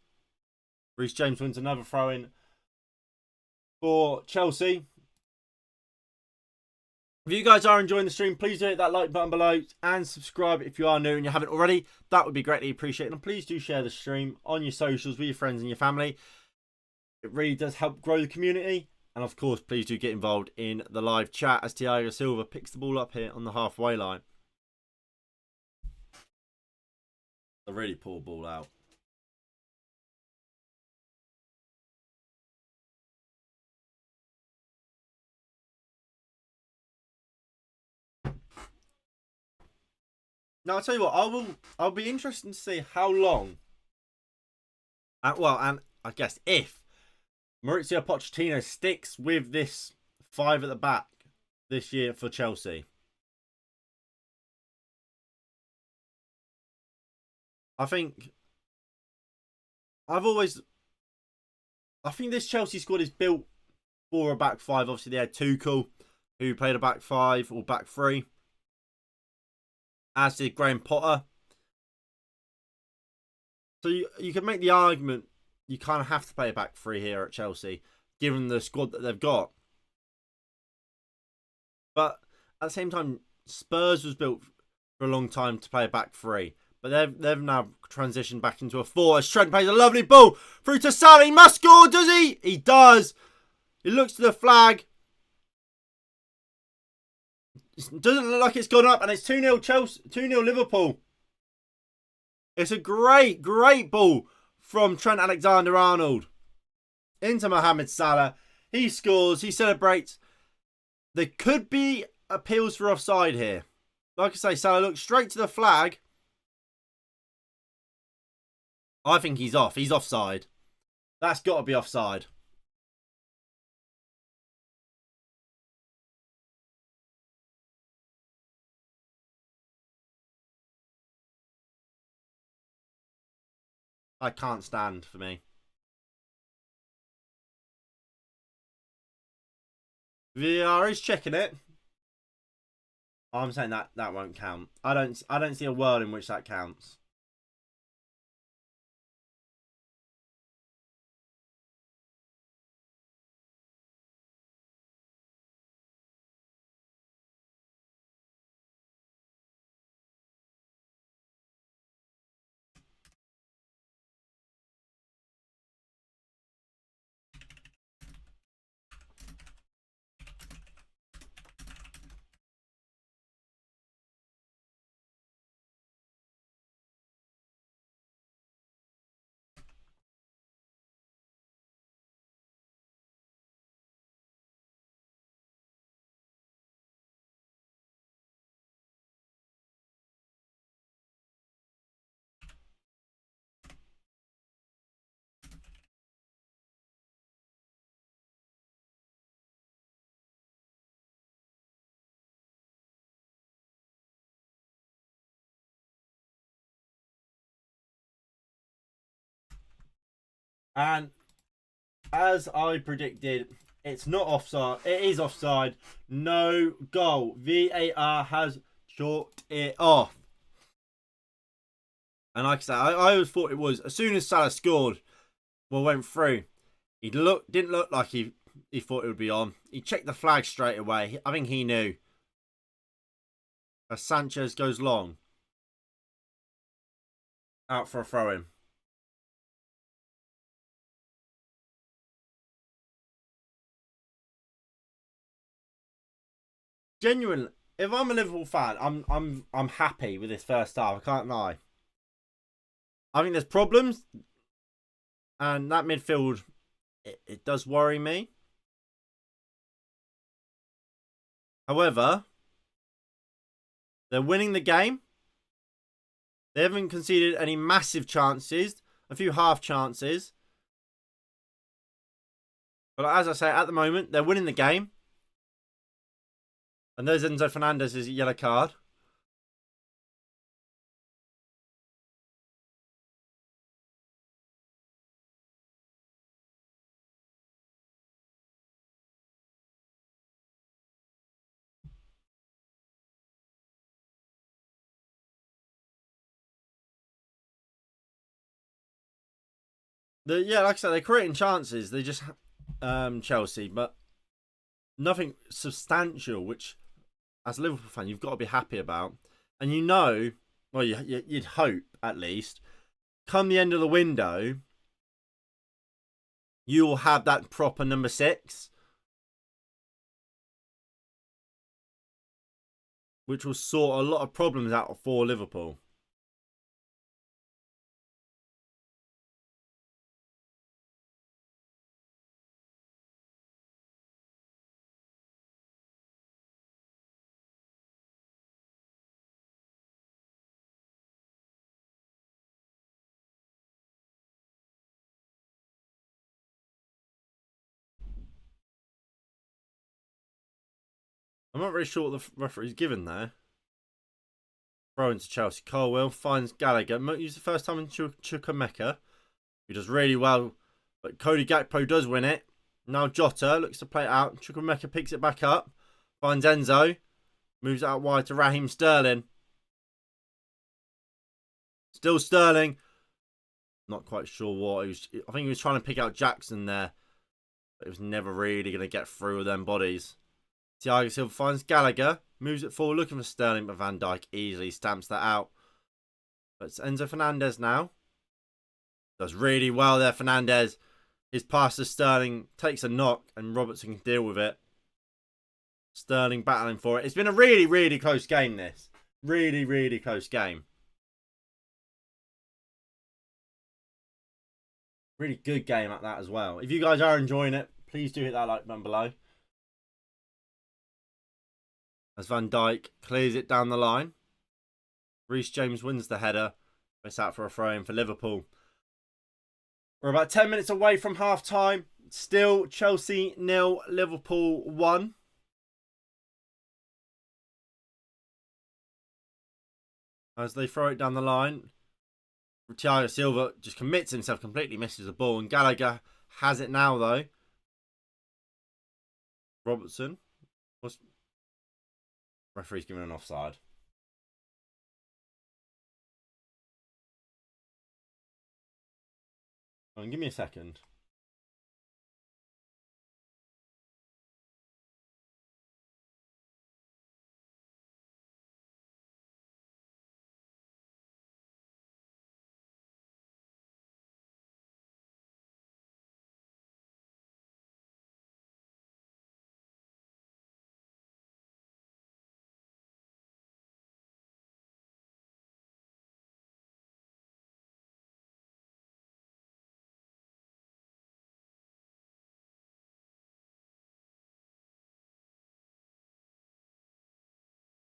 A: Reece James wins another throw-in for Chelsea. If you guys are enjoying the stream, please do hit that like button below and subscribe if you are new and you haven't already. That would be greatly appreciated. And please do share the stream on your socials with your friends and your family. It really does help grow the community. And of course, please do get involved in the live chat as Thiago Silva picks the ball up here on the halfway line. A really poor ball out. Now I'll tell you what, I'll be interested to see how long. And I guess if Mauricio Pochettino sticks with this 5 at the back this year for Chelsea. I think this Chelsea squad is built for a back 5. Obviously, they had Tuchel, who played a back 5 or back 3. As did Graham Potter. So you can make the argument you kind of have to play a back 3 here at Chelsea, given the squad that they've got. But at the same time, Spurs was built for a long time to play a back 3. But they've now transitioned back into a 4. As Trent plays a lovely ball through to Salah. He must score, does he? He does. He looks to the flag. It doesn't look like it's gone up, and it's 2-0 Chelsea, 2-0 Liverpool. It's a great, great ball from Trent Alexander-Arnold into Mohamed Salah. He scores. He celebrates. There could be appeals for offside here. Like I say, Salah looks straight to the flag. I think he's off. He's offside. That's got to be offside. I can't stand for me. VAR is checking it. I'm saying that won't count. I don't see a world in which that counts. And as I predicted, it's not offside. It is offside. No goal. VAR has chalked it off. And like I said, I always thought it was. As soon as Salah scored, went through. He didn't look like he thought it would be on. He checked the flag straight away. I think he knew. As Sanchez goes long. Out for a throw-in. Genuinely, if I'm a Liverpool fan, I'm happy with this first half. I can't lie. I think there's problems, and that midfield, it does worry me. However, they're winning the game. They haven't conceded any massive chances, a few half chances. But as I say, at the moment, they're winning the game. And there's Enzo Fernandez's yellow card. Yeah, like I said, they're creating chances. They just Chelsea, but nothing substantial, which as a Liverpool fan you've got to be happy about. And well, you'd hope at least, come the end of the window, you will have that proper number 6, which will sort a lot of problems out for Liverpool. I'm not really sure what the referee's given there. Throw into Chelsea. Colwell finds Gallagher. Use the first time in Chukwuemeka, who does really well. But Cody Gakpo does win it. Now Jota looks to play it out. Chukwuemeka picks it back up. Finds Enzo. Moves out wide to Raheem Sterling. Still Sterling. Not quite sure what. I think he was trying to pick out Jackson there. But it was never really going to get through with them bodies. Thiago Silva finds Gallagher. Moves it forward looking for Sterling. But Van Dijk easily stamps that out. But it's Enzo Fernandez now. Does really well there, Fernandez. His pass to Sterling takes a knock and Robertson can deal with it. Sterling battling for it. It's been a really, really close game, this. Really, really close game. Really good game at that as well. If you guys are enjoying it, please do hit that like button below. As Van Dijk clears it down the line. Reece James wins the header. It's out for a throw-in for Liverpool. We're about 10 minutes away from half-time. Still Chelsea 0, Liverpool 1. As they throw it down the line. Thiago Silva just commits himself completely, misses the ball. And Gallagher has it now, though. Robertson. Referee's giving an offside. Give me a second.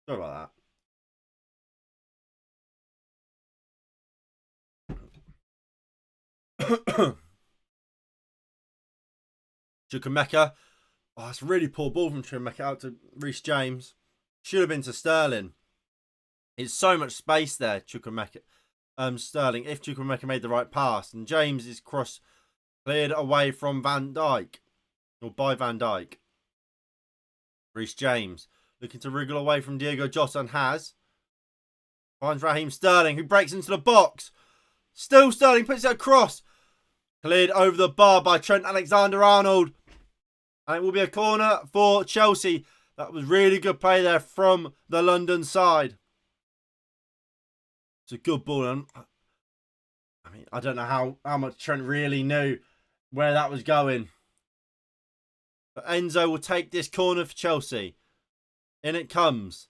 A: Sorry about that. Chukwuemeka. Oh, it's a really poor ball from Chukwuemeka out to Reece James. Should have been to Sterling. It's so much space there, Chukwuemeka. Sterling, if Chukwuemeka made the right pass. And James is cross Cleared away from Van Dijk. Or by Van Dijk. Reece James looking to wriggle away from Diego Jota and has. Finds Raheem Sterling, who breaks into the box. Still Sterling puts it across. Cleared over the bar by Trent Alexander-Arnold. And it will be a corner for Chelsea. That was really good play there from the London side. It's a good ball. I mean, I don't know how much Trent really knew where that was going. But Enzo will take this corner for Chelsea. In it comes.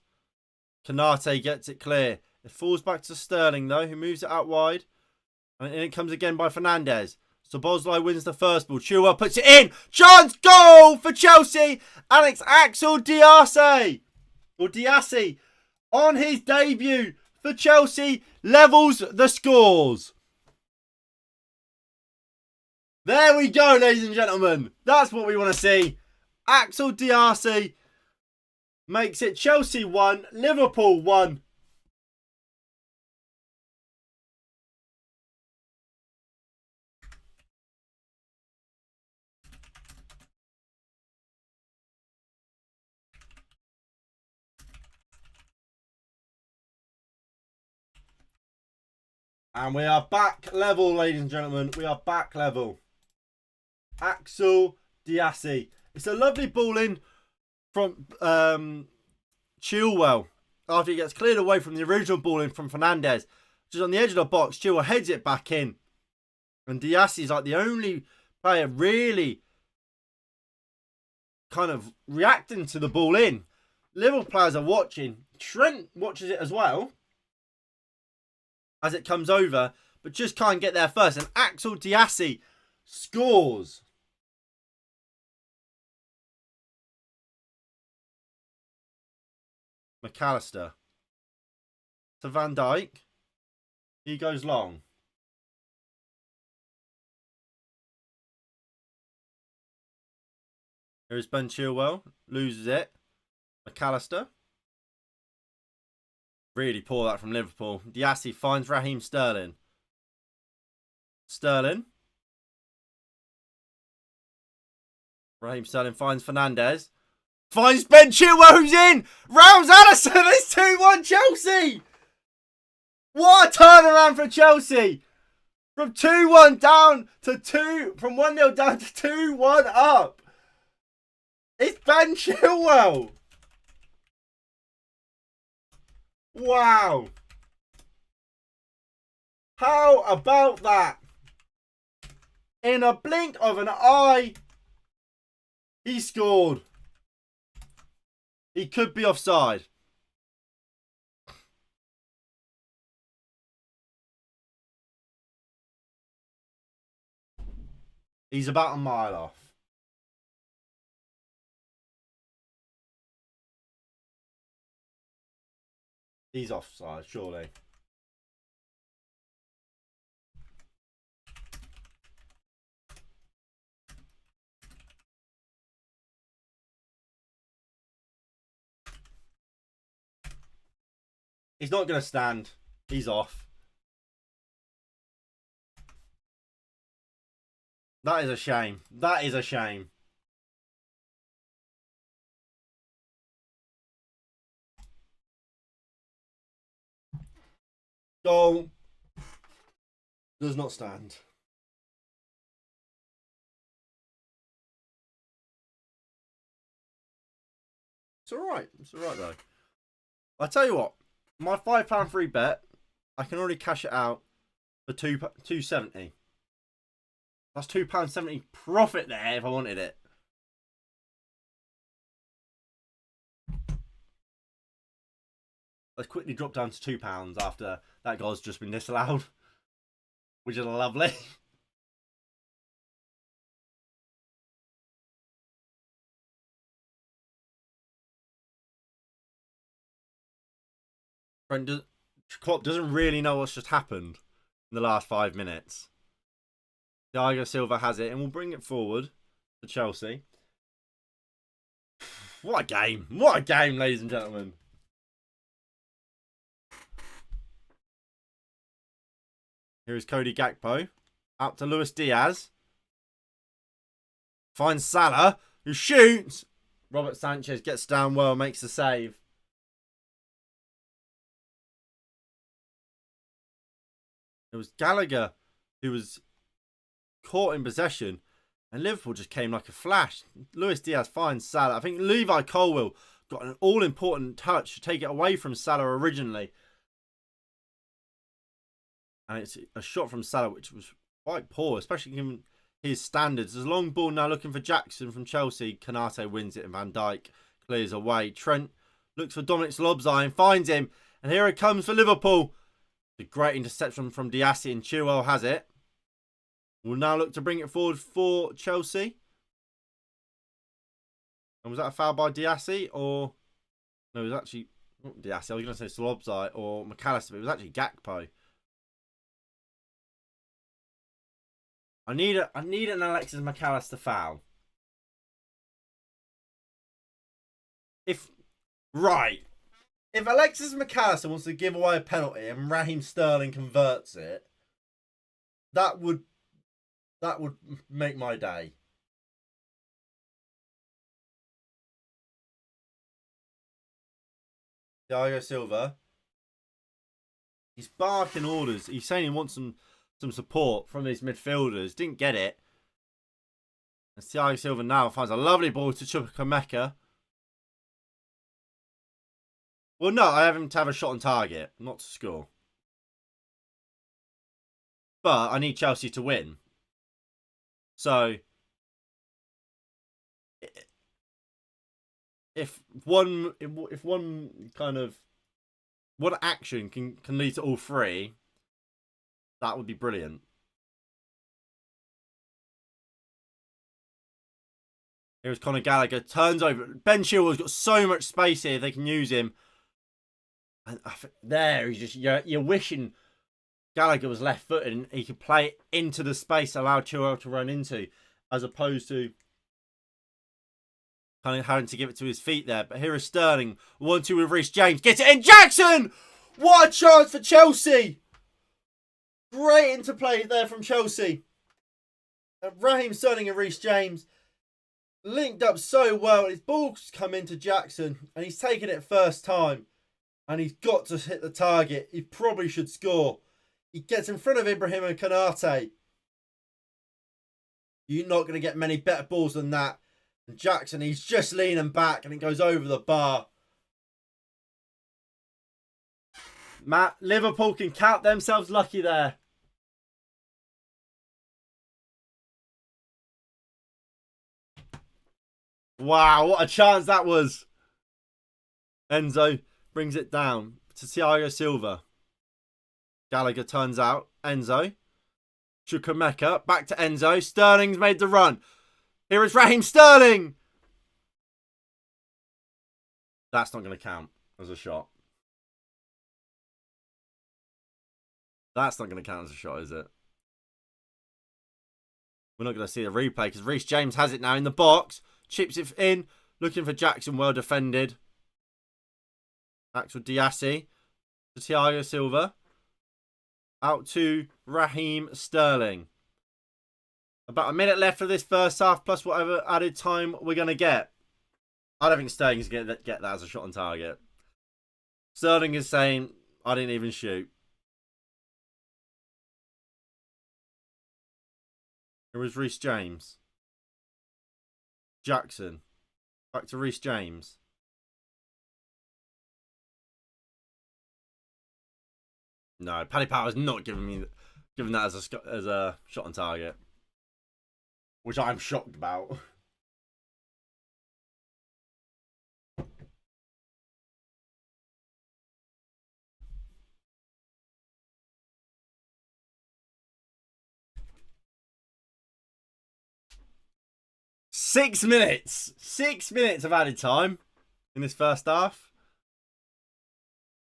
A: Kanate gets it clear. It falls back to Sterling, though, who moves it out wide. And in it comes again by Fernandes. So Bosley wins the first ball. Chilwell puts it in. Chance goal for Chelsea. And it's Axel Diassi. Or Diassi. On his debut for Chelsea. Levels the scores. There we go, ladies and gentlemen. That's what we want to see. Axel Diassi makes it Chelsea 1, Liverpool 1. And we are back level, ladies and gentlemen. We are back level. Axel Diassi. It's a lovely ball in from Chilwell. After he gets cleared away from the original ball in from Fernandes. Just on the edge of the box, Chilwell heads it back in. And Diassi is like the only player really kind of reacting to the ball in. Liverpool players are watching. Trent watches it as well as it comes over, but just can't get there first. And Axel Diassi scores. McAllister to Van Dijk. He goes long. Here's Ben Chilwell. Loses it. McAllister. Really poor that from Liverpool. Diassi finds Raheem Sterling. Sterling. Raheem Sterling finds Fernandes. Finds Ben Chilwell, who's in. Rounds Allison. It's 2-1 Chelsea. What a turnaround for Chelsea. From 2-1 down to 2. From 1-0 down to 2-1 up. It's Ben Chilwell. Wow. How about that? In a blink of an eye, he scored. He could be offside. He's about a mile off. He's offside, surely. He's not going to stand. He's off. That is a shame. That is a shame. Goal does not stand. It's alright. It's alright though. I tell you what, my £5 free bet, I can already cash it out for £2.70. That's £2.70 profit there if I wanted it. Let's quickly drop down to £2 after that goal's just been disallowed, which is lovely. Klopp doesn't really know what's just happened in the last 5 minutes. Thiago Silva has it and will bring it forward to Chelsea. What a game. What a game, ladies and gentlemen. Here is Cody Gakpo. Out to Luis Diaz. Finds Salah, who shoots. Robert Sanchez gets down well, makes the save. It was Gallagher who was caught in possession, and Liverpool just came like a flash. Luis Diaz finds Salah. I think Levi Colwill got an all-important touch to take it away from Salah originally. And it's a shot from Salah which was quite poor, especially given his standards. There's a long ball now looking for Jackson from Chelsea. Kanate wins it and Van Dijk clears away. Trent looks for Dominic Szoboszlai and finds him. And here it comes for Liverpool. The great interception from Diassi, and Chilwell has it. We'll now look to bring it forward for Chelsea. And was that a foul by Diassi or... No, it was actually not Diassi. I was going to say Szoboszlai or McAllister, but it was actually Gakpo. I need an Alexis McAllister foul. If Alexis McAllister wants to give away a penalty and Raheem Sterling converts it, that would make my day. Thiago Silva. He's barking orders. He's saying he wants some support from these midfielders. Didn't get it. And Thiago Silva now finds a lovely ball to Chukwuemeka. Well, no, I have him to have a shot on target, not to score. But I need Chelsea to win. So, if one action can lead to all three, that would be brilliant. Here's Conor Gallagher, turns over. Ben Chilwell's got so much space here, they can use him. And there, he's just, you're wishing Gallagher was left-footed and he could play it into the space, allow Chilwell to run into, as opposed to kind of having to give it to his feet there. But here is Sterling, 1-2 with Reece James, gets it in, Jackson! What a chance for Chelsea! Great interplay there from Chelsea. Raheem Sterling and Reece James linked up so well. His ball's come into Jackson and he's taken it first time. And he's got to hit the target. He probably should score. He gets in front of Ibrahim and Kanate. You're not going to get many better balls than that. And Jackson, he's just leaning back and it goes over the bar. Matt, Liverpool can count themselves lucky there. Wow, what a chance that was. Enzo brings it down to Thiago Silva. Gallagher turns out. Enzo. Chukwuemeka. Back to Enzo. Sterling's made the run. Here is Raheem Sterling. That's not going to count as a shot. That's not going to count as a shot, is it? We're not going to see a replay because Reece James has it now in the box. Chips it in. Looking for Jackson. Well defended. Axel Diassi to Thiago Silva. Out to Raheem Sterling. About a minute left of this first half, plus whatever added time we're going to get. I don't think Sterling's going to get that as a shot on target. Sterling is saying, I didn't even shoot. Here was Reece James. Jackson. Back to Reece James. No, Paddy Power's not giving that as a shot on target, which I'm shocked about. Six minutes of added time in this first half.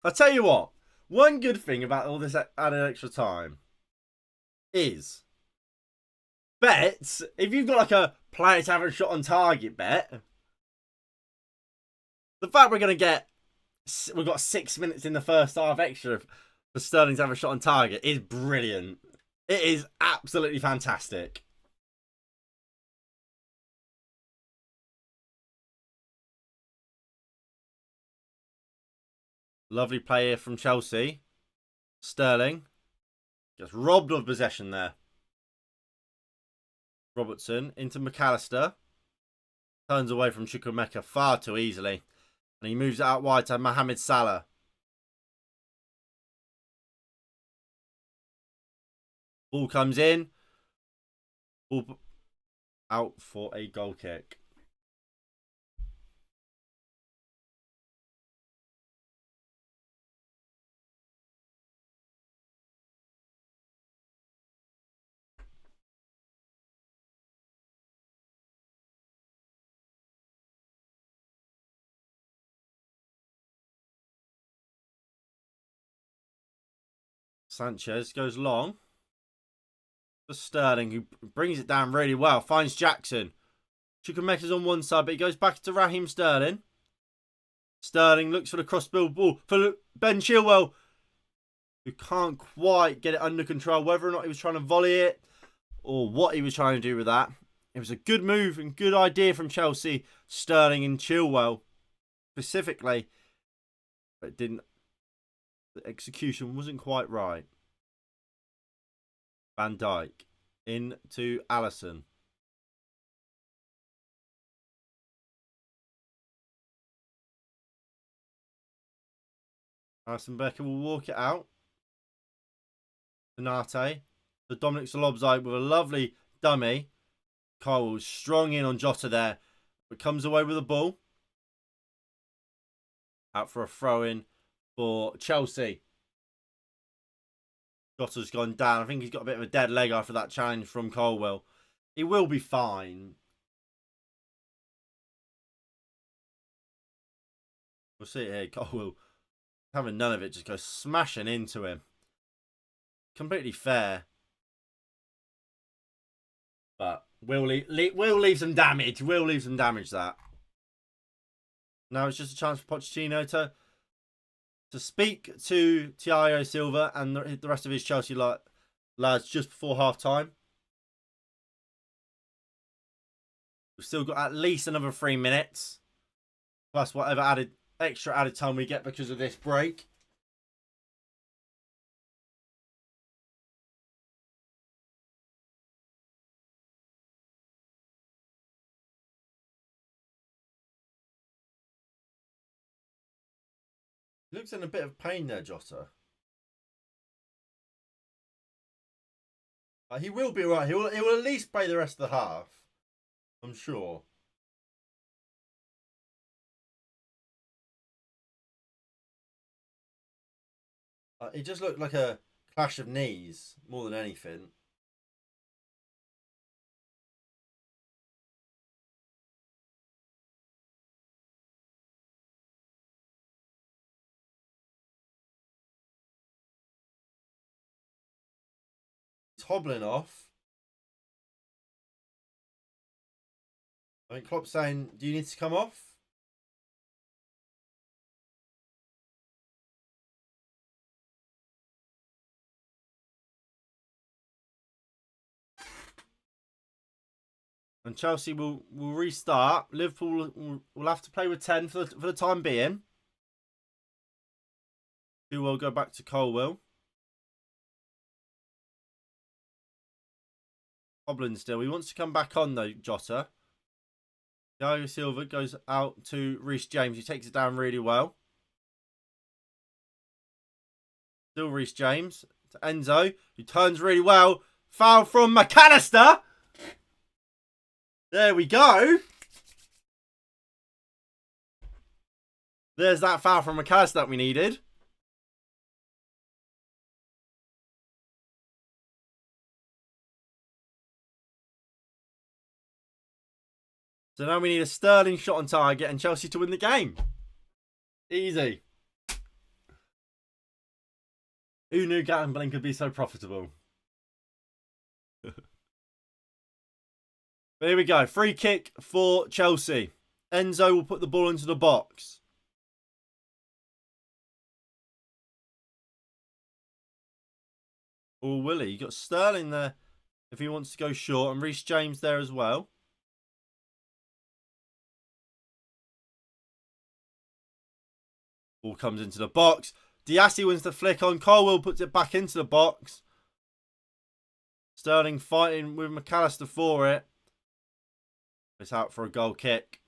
A: I'll tell you what. One good thing about all this added extra time is bets. If you've got like a player to have a shot on target bet, the fact we've got 6 minutes in the first half extra for Sterling to have a shot on target is brilliant. It is absolutely fantastic. Lovely play here from Chelsea. Sterling gets robbed of possession there. Robertson into McAllister. Turns away from Chukwuemeka far too easily. And he moves it out wide to Mohamed Salah. Ball comes in. Ball out for a goal kick. Sanchez goes long for Sterling, who brings it down really well. Finds Jackson. Chukwuemeka's on one side, but he goes back to Raheem Sterling. Sterling looks for the cross-field ball for Ben Chilwell, who can't quite get it under control. Whether or not he was trying to volley it or what he was trying to do with that. It was a good move and good idea from Chelsea, Sterling and Chilwell specifically. But it didn't. The execution wasn't quite right. Van Dijk into Alisson. Alisson Becker will walk it out. Konate. The Dominic Szoboszlai with a lovely dummy. Kyle was strong in on Jota there. But comes away with the ball. Out for a throw-in for Chelsea. Jota's gone down. I think he's got a bit of a dead leg after that challenge from Colwell. He will be fine. We'll see it here. Colwell, having none of it, just goes smashing into him. Completely fair. But will leave some damage. Will leave some damage, that. Now it's just a chance for Pochettino to speak to Thiago Silva and the rest of his Chelsea lads just before half-time. We've still got at least another 3 minutes. Plus whatever extra added time we get because of this break. He looks in a bit of pain there, Jota. He will be right. He will at least play the rest of the half. I'm sure. It just looked like a clash of knees more than anything. He's hobbling off. I think Klopp's saying, do you need to come off? And Chelsea will restart. Liverpool will have to play with 10 for the time being. Who will go back to Colwell. Hobbling still. He wants to come back on though, Jota. Thiago Silva goes out to Reece James. He takes it down really well. Still Reece James to Enzo, who turns really well. Foul from McAllister. There we go. There's that foul from McAllister that we needed. So now we need a Sterling shot on target and Chelsea to win the game. Easy. Who knew gambling could be so profitable? Here we go. Free kick for Chelsea. Enzo will put the ball into the box. Or will he? You got Sterling there if he wants to go short, and Reece James there as well. Ball comes into the box. Diassi wins the flick on. Colwell puts it back into the box. Sterling fighting with McAllister for it. It's out for a goal kick.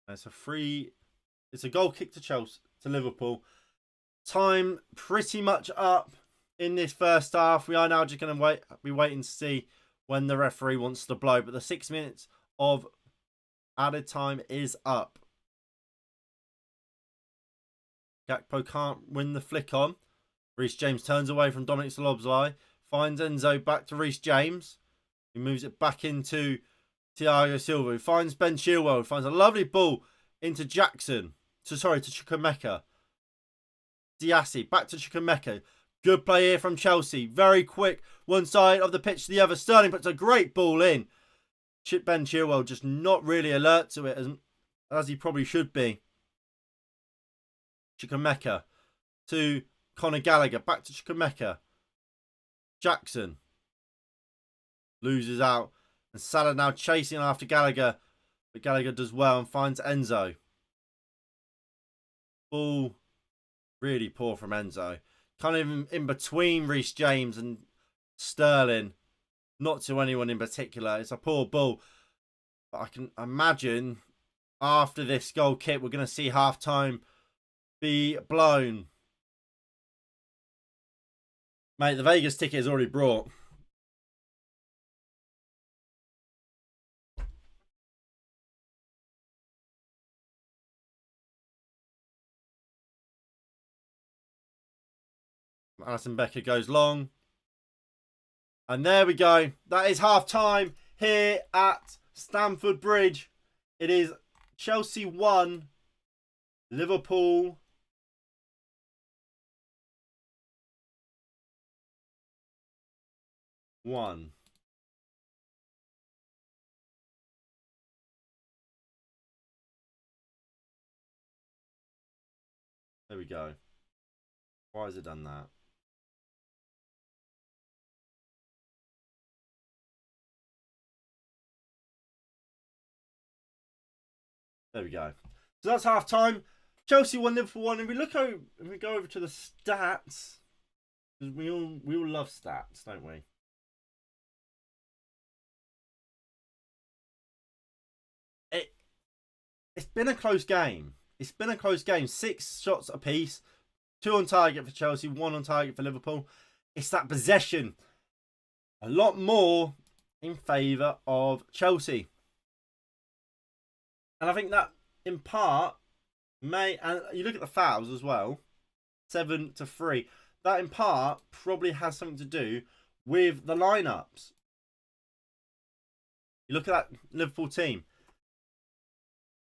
A: It's a goal kick to Chelsea, to Liverpool. Time pretty much up in this first half. We are now just going to be waiting to see when the referee wants to blow. But the 6 minutes of added time is up. Gakpo can't win the flick on. Reece James turns away from Dominic Szoboszlai. Finds Enzo back to Reece James. He moves it back into Thiago Silva. He finds Ben Chilwell. Finds a lovely ball into Jackson. To Chukwuemeka. Diassi back to Chukwuemeka. Good play here from Chelsea. Very quick. One side of the pitch to the other. Sterling puts a great ball in. Ben Chilwell just not really alert to it as he probably should be. Chukwuemeka to Conor Gallagher. Back to Chukwuemeka. Jackson loses out. And Salah now chasing after Gallagher. But Gallagher does well and finds Enzo. Ball really poor from Enzo. Kind of in between Reece James and Sterling. Not to anyone in particular. It's a poor ball. But I can imagine after this goal kick, we're going to see half-time be blown. Mate, the Vegas ticket is already brought. Alisson Becker goes long. And there we go. That is half-time here at Stamford Bridge. It is Chelsea 1, Liverpool 1. There we go. Why has it done that? There we go. So that's half time. Chelsea 1, Liverpool 1. And we go over to the stats. Because we all love stats, don't we? It's been a close game. 6 shots apiece. 2 on target for Chelsea, 1 on target for Liverpool. It's that possession. A lot more in favour of Chelsea. And I think that, in part, and you look at the fouls as well, 7-3. That, in part, probably has something to do with the lineups. You look at that Liverpool team.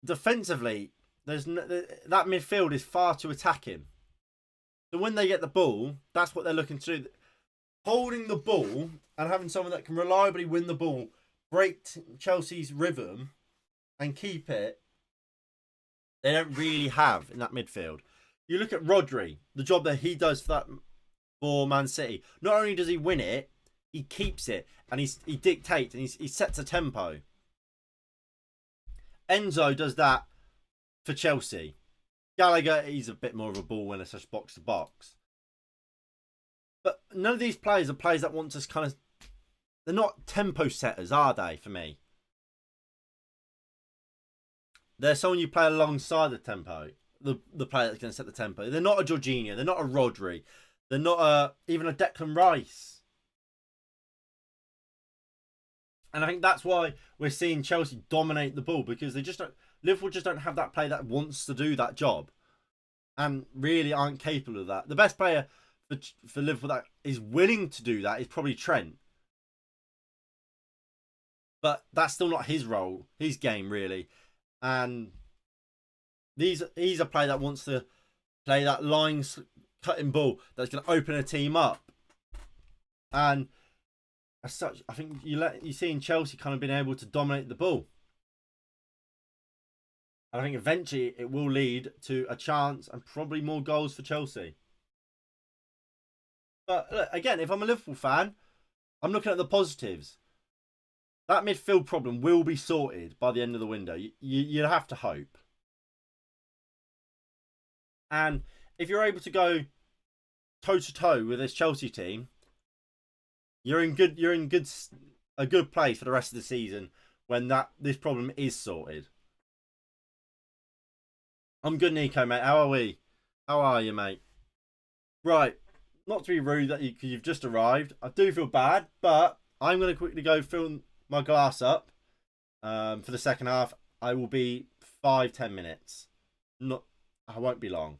A: Defensively, that midfield is far too attacking. So when they get the ball, that's what they're looking to do. Holding the ball and having someone that can reliably win the ball, break Chelsea's rhythm, and keep it, they don't really have in that midfield. You look at Rodri, the job that he does for Man City. Not only does he win it, he keeps it, and he dictates and he sets a tempo. Enzo does that for Chelsea. Gallagher, he's a bit more of a ball winner, such box to box. But none of these players are players that want to kind of... They're not tempo setters, are they, for me? They're someone you play alongside the tempo. The player that's going to set the tempo. They're not a Jorginho. They're not a Rodri. They're not even a Declan Rice. And I think that's why we're seeing Chelsea dominate the ball, because Liverpool just don't have that player that wants to do that job and really aren't capable of that. The best player for Liverpool that is willing to do that is probably Trent. But that's still not his role, his game, really. And he's a player that wants to play that line cutting ball that's going to open a team up. And as such, I think you see in Chelsea kind of being able to dominate the ball. And I think eventually it will lead to a chance and probably more goals for Chelsea. But look, again, if I'm a Liverpool fan, I'm looking at the positives. That midfield problem will be sorted by the end of the window. You have to hope. And if you're able to go toe to toe with this Chelsea team, you're in a good place for the rest of the season when this problem is sorted. I'm good, Nico, mate. How are we? How are you, mate? Right. Not to be rude that because you've just arrived. I do feel bad, but I'm going to quickly go fill my glass up for the second half. I will be 5-10 minutes. Not, I won't be long.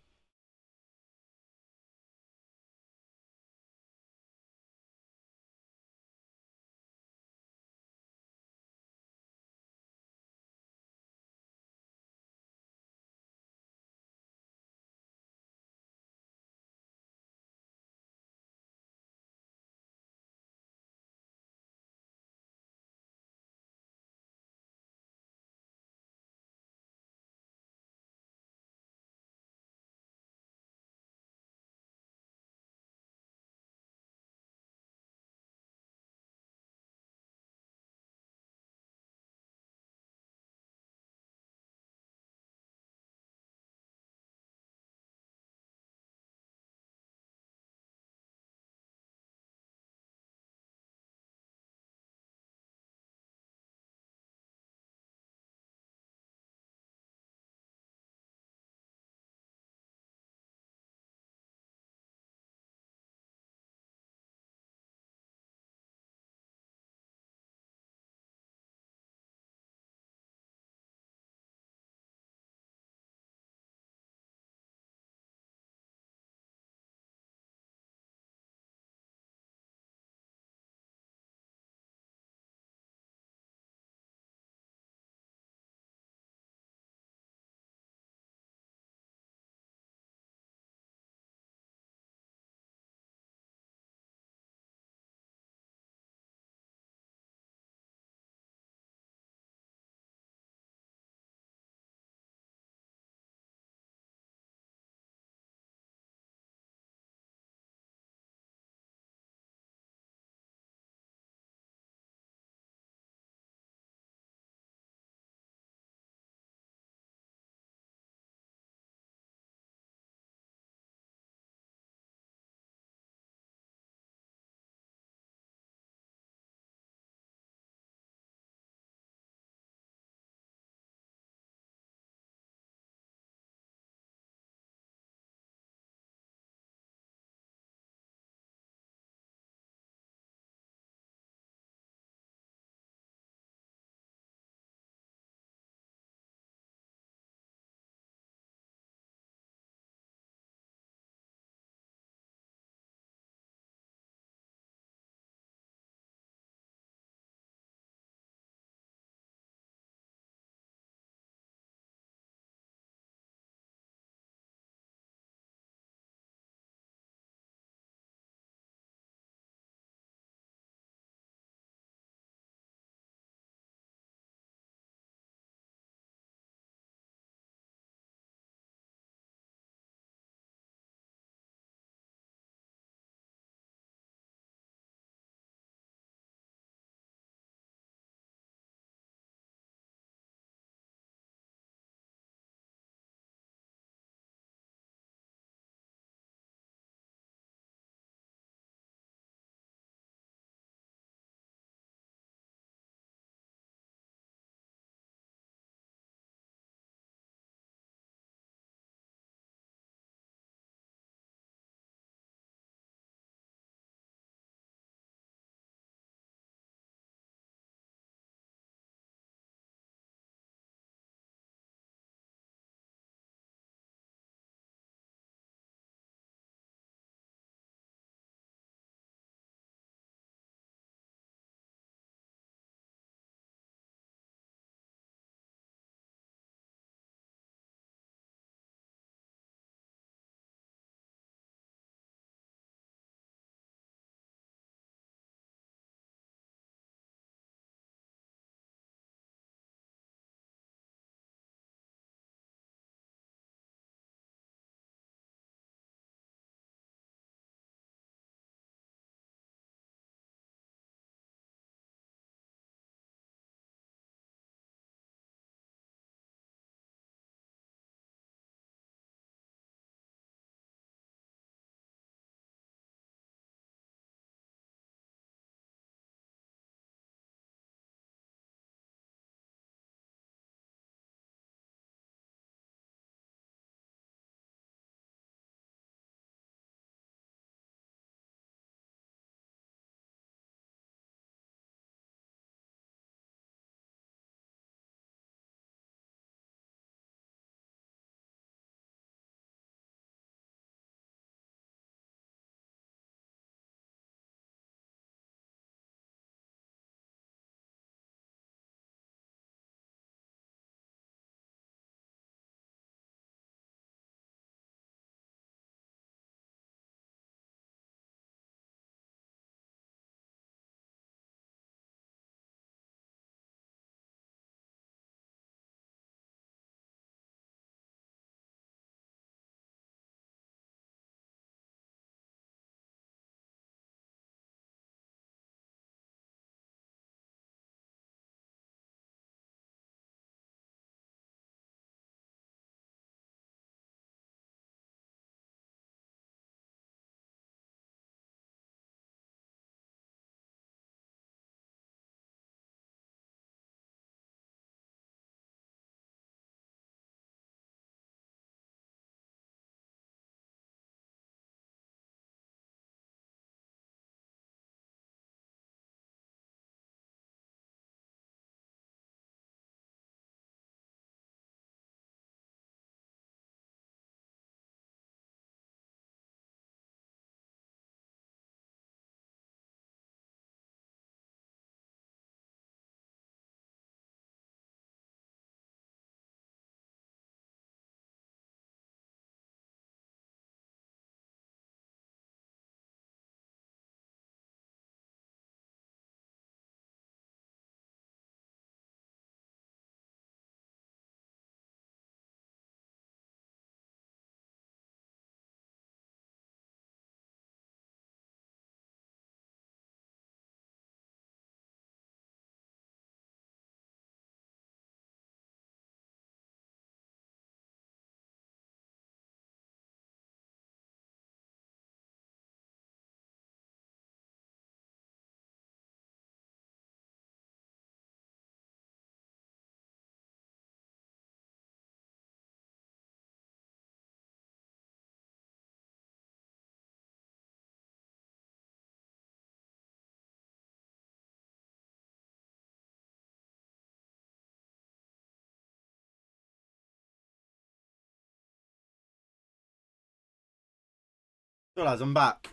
A: So lads, I'm back.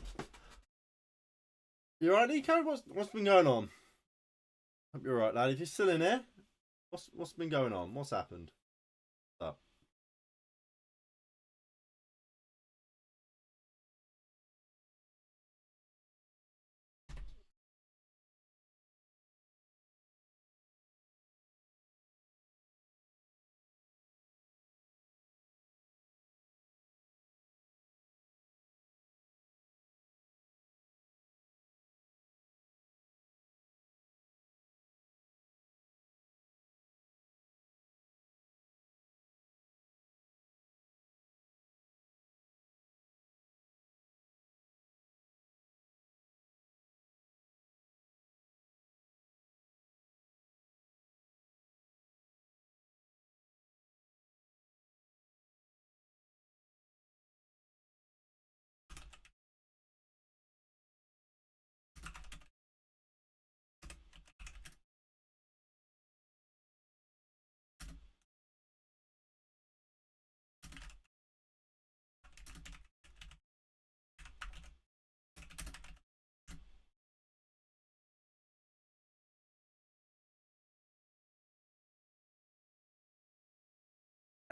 A: You alright, Nico? What's been going on? Hope you're alright, lad. If you're still in here, what's been going on? What's happened? What's up?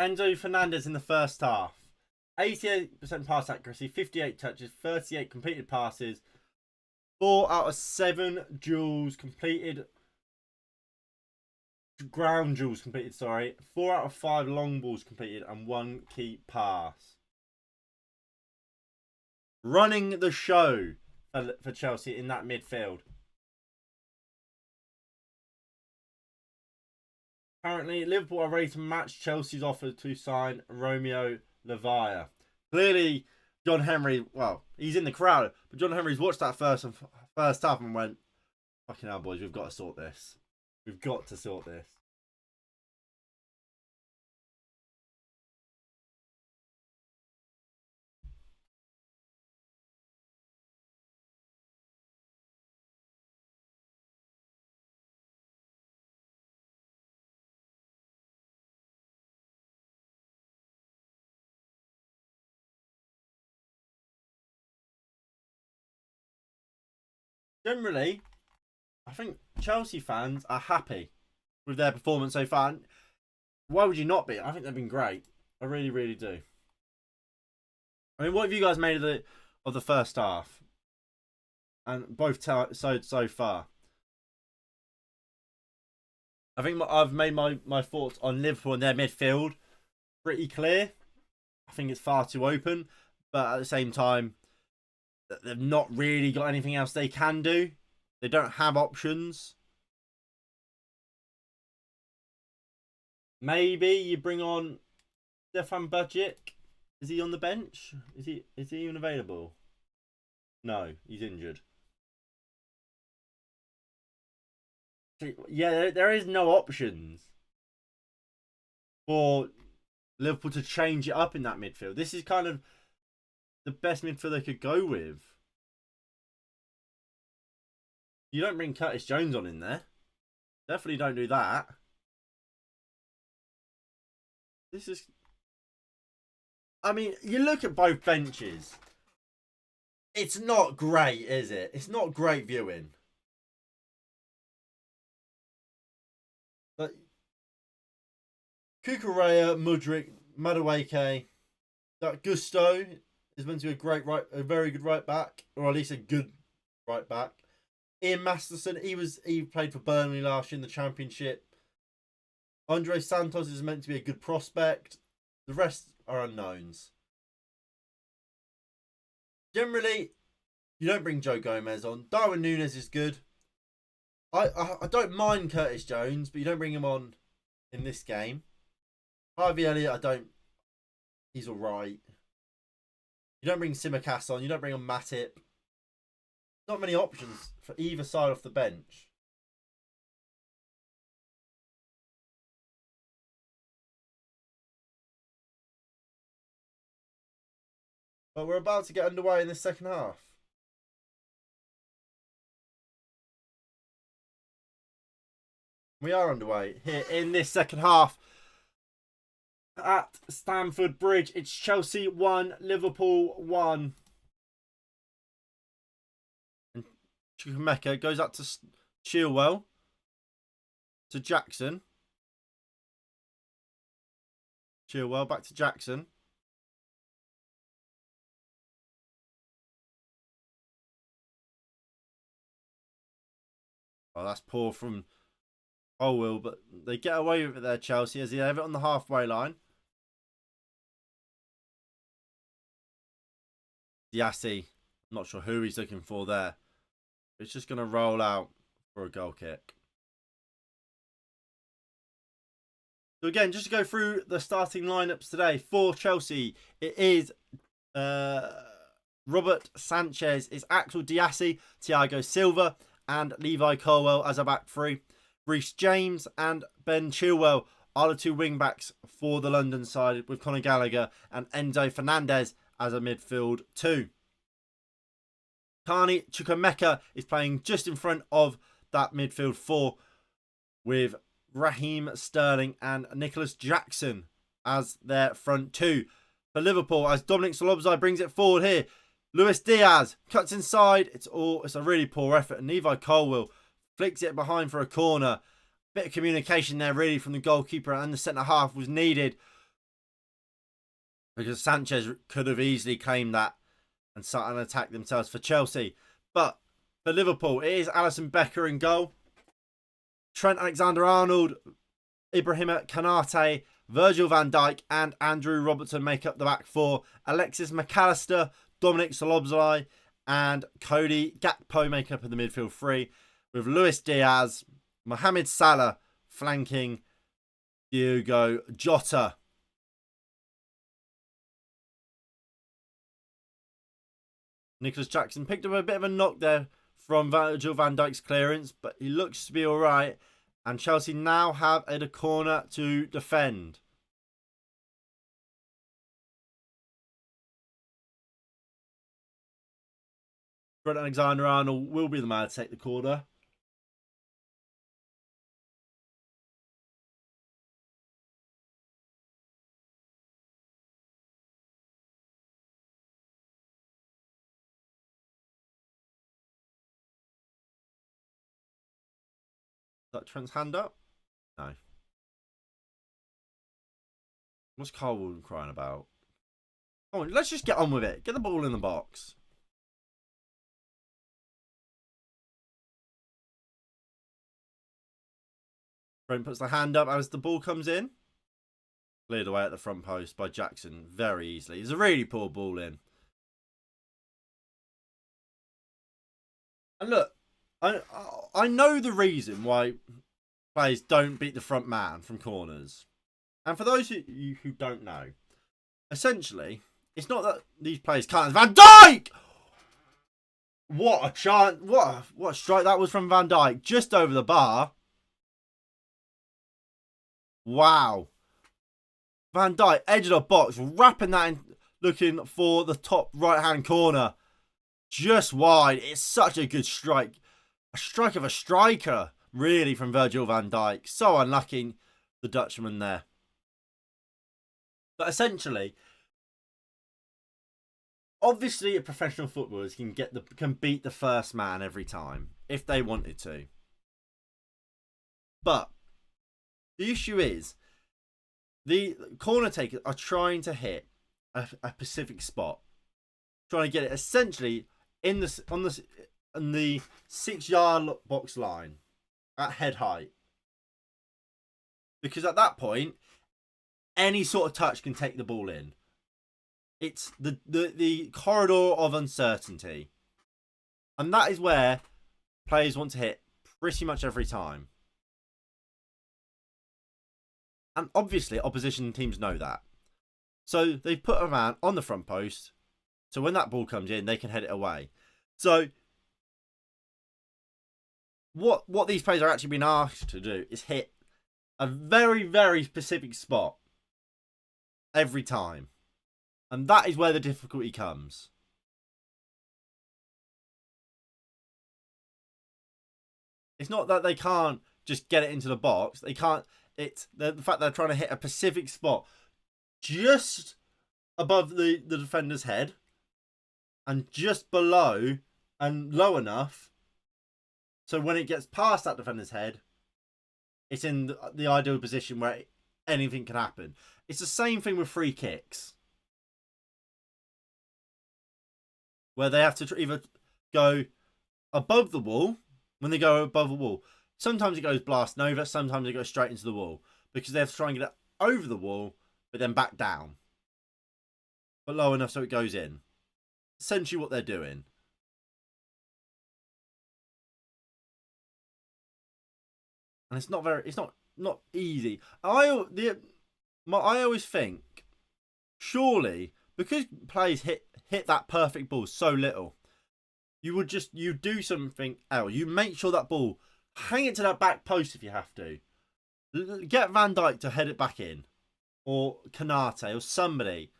A: Enzo Fernandez in the first half. 88% pass accuracy, 58 touches, 38 completed passes, 4 out of 7 duels completed. Ground duels completed, sorry. 4 out of 5 long balls completed and 1 key pass. Running the show for Chelsea in that midfield. Apparently, Liverpool are ready to match Chelsea's offer to sign Romeo Lavia. Clearly, John Henry, well, he's in the crowd, but John Henry's watched that first half and went, fucking hell, boys, we've got to sort this. We've got to sort this. Generally, I think Chelsea fans are happy with their performance so far. Why would you not be? I think they've been great. I really, really do. I mean, what have you guys made of the first half? And both so far. I think I've made my thoughts on Liverpool and their midfield pretty clear. I think it's far too open, but at the same time, they've not really got anything else they can do. They don't have options. Maybe you bring on Stefan Budjic. Is he on the bench? Is he even available? No, he's injured. Yeah, there is no options for Liverpool to change it up in that midfield. This is kind of the best midfield they could go with. You don't bring Curtis Jones on in there. Definitely don't do that. This is... I mean, you look at both benches. It's not great, is it? It's not great viewing. But Kukurea, Mudryk, Madueke, that Gusto is meant to be a very good right back, or at least a good right back. Ian Masterson, he played for Burnley last year in the Championship. Andre Santos is meant to be a good prospect. The rest are unknowns. Generally, you don't bring Joe Gomez on. Darwin Núñez is good. I don't mind Curtis Jones, but you don't bring him on in this game. Harvey Elliott, he's alright. You don't bring Simicast on. You don't bring on Matip. Not many options for either side off the bench. But we're about to get underway in the second half. We are underway here in this second half at Stamford Bridge. It's Chelsea 1, Liverpool 1. Chukwuemeka goes up to Chilwell. To Jackson. Chilwell back to Jackson. Oh, that's poor from Colwill, but they get away with it there, Chelsea, as they have it on the halfway line. Diassi, I'm not sure who he's looking for there. It's just going to roll out for a goal kick. So again, just to go through the starting lineups today for Chelsea, it is Robert Sanchez, it's Axel Diassi, Thiago Silva, and Levi Colwill as a back three. Reece James and Ben Chilwell are the two wing backs for the London side, with Conor Gallagher and Enzo Fernandez as a midfield two. Carney Chukwuemeka is playing just in front of that midfield four, with Raheem Sterling and Nicholas Jackson as their front two. For Liverpool, as Dominic Szoboszlai brings it forward here, Luis Diaz cuts inside. It's a really poor effort, and Levi Colwill flicks it behind for a corner. Bit of communication there really from the goalkeeper and the centre half was needed, because Sanchez could have easily claimed that and started an attack themselves for Chelsea. But for Liverpool, it is Alisson Becker in goal. Trent Alexander-Arnold, Ibrahima Konate, Virgil van Dijk and Andrew Robertson make up the back four. Alexis McAllister, Dominic Szoboszlai and Cody Gakpo make up in the midfield three, with Luis Diaz, Mohamed Salah flanking Diogo Jota. Nicholas Jackson picked up a bit of a knock there from Virgil van Dijk's clearance, but he looks to be alright. And Chelsea now have a corner to defend. Trent Alexander-Arnold will be the man to take the corner. Is that Trent's hand up? No. What's Colwill crying about? Come on, let's just get on with it. Get the ball in the box. Trent puts the hand up as the ball comes in. Cleared away at the front post by Jackson very easily. It's a really poor ball in. And look, I know the reason why players don't beat the front man from corners. And for those of you who don't know, essentially, it's not that these players can't. Van Dijk! What a chance. What a strike that was from Van Dijk. Just over the bar. Wow. Van Dijk, edge of the box, wrapping that in, looking for the top right-hand corner. Just wide. It's such a good strike. A strike of a striker, really, from Virgil van Dijk. So unlucky, the Dutchman there. But essentially, obviously, a professional footballers can beat the first man every time if they wanted to. But the issue is, the corner takers are trying to hit a specific spot, trying to get it essentially in the 6 yard box line at head height, because at that point, any sort of touch can take the ball in. It's the corridor of uncertainty, and that is where players want to hit pretty much every time. And obviously, opposition teams know that. So they put a man on the front post, so when that ball comes in, they can head it away. So what these players are actually being asked to do is hit a very, very specific spot every time. And that is where the difficulty comes. It's not that they can't just get it into the box. They can't. It's the fact they're trying to hit a specific spot just above the defender's head and just below and low enough So when it gets past that defender's head, it's in the ideal position where anything can happen. It's the same thing with free kicks, where they have to either go above the wall. When they go above the wall, sometimes it goes blasting over, sometimes it goes straight into the wall, because they have to try and get it over the wall, but then back down, but low enough so it goes in. Essentially what they're doing. And it's not easy. I always think, surely, because players hit that perfect ball so little, you do something else. You make sure that ball, hang it to that back post if you have to. Get Van Dijk to head it back in, or Kanate, or somebody,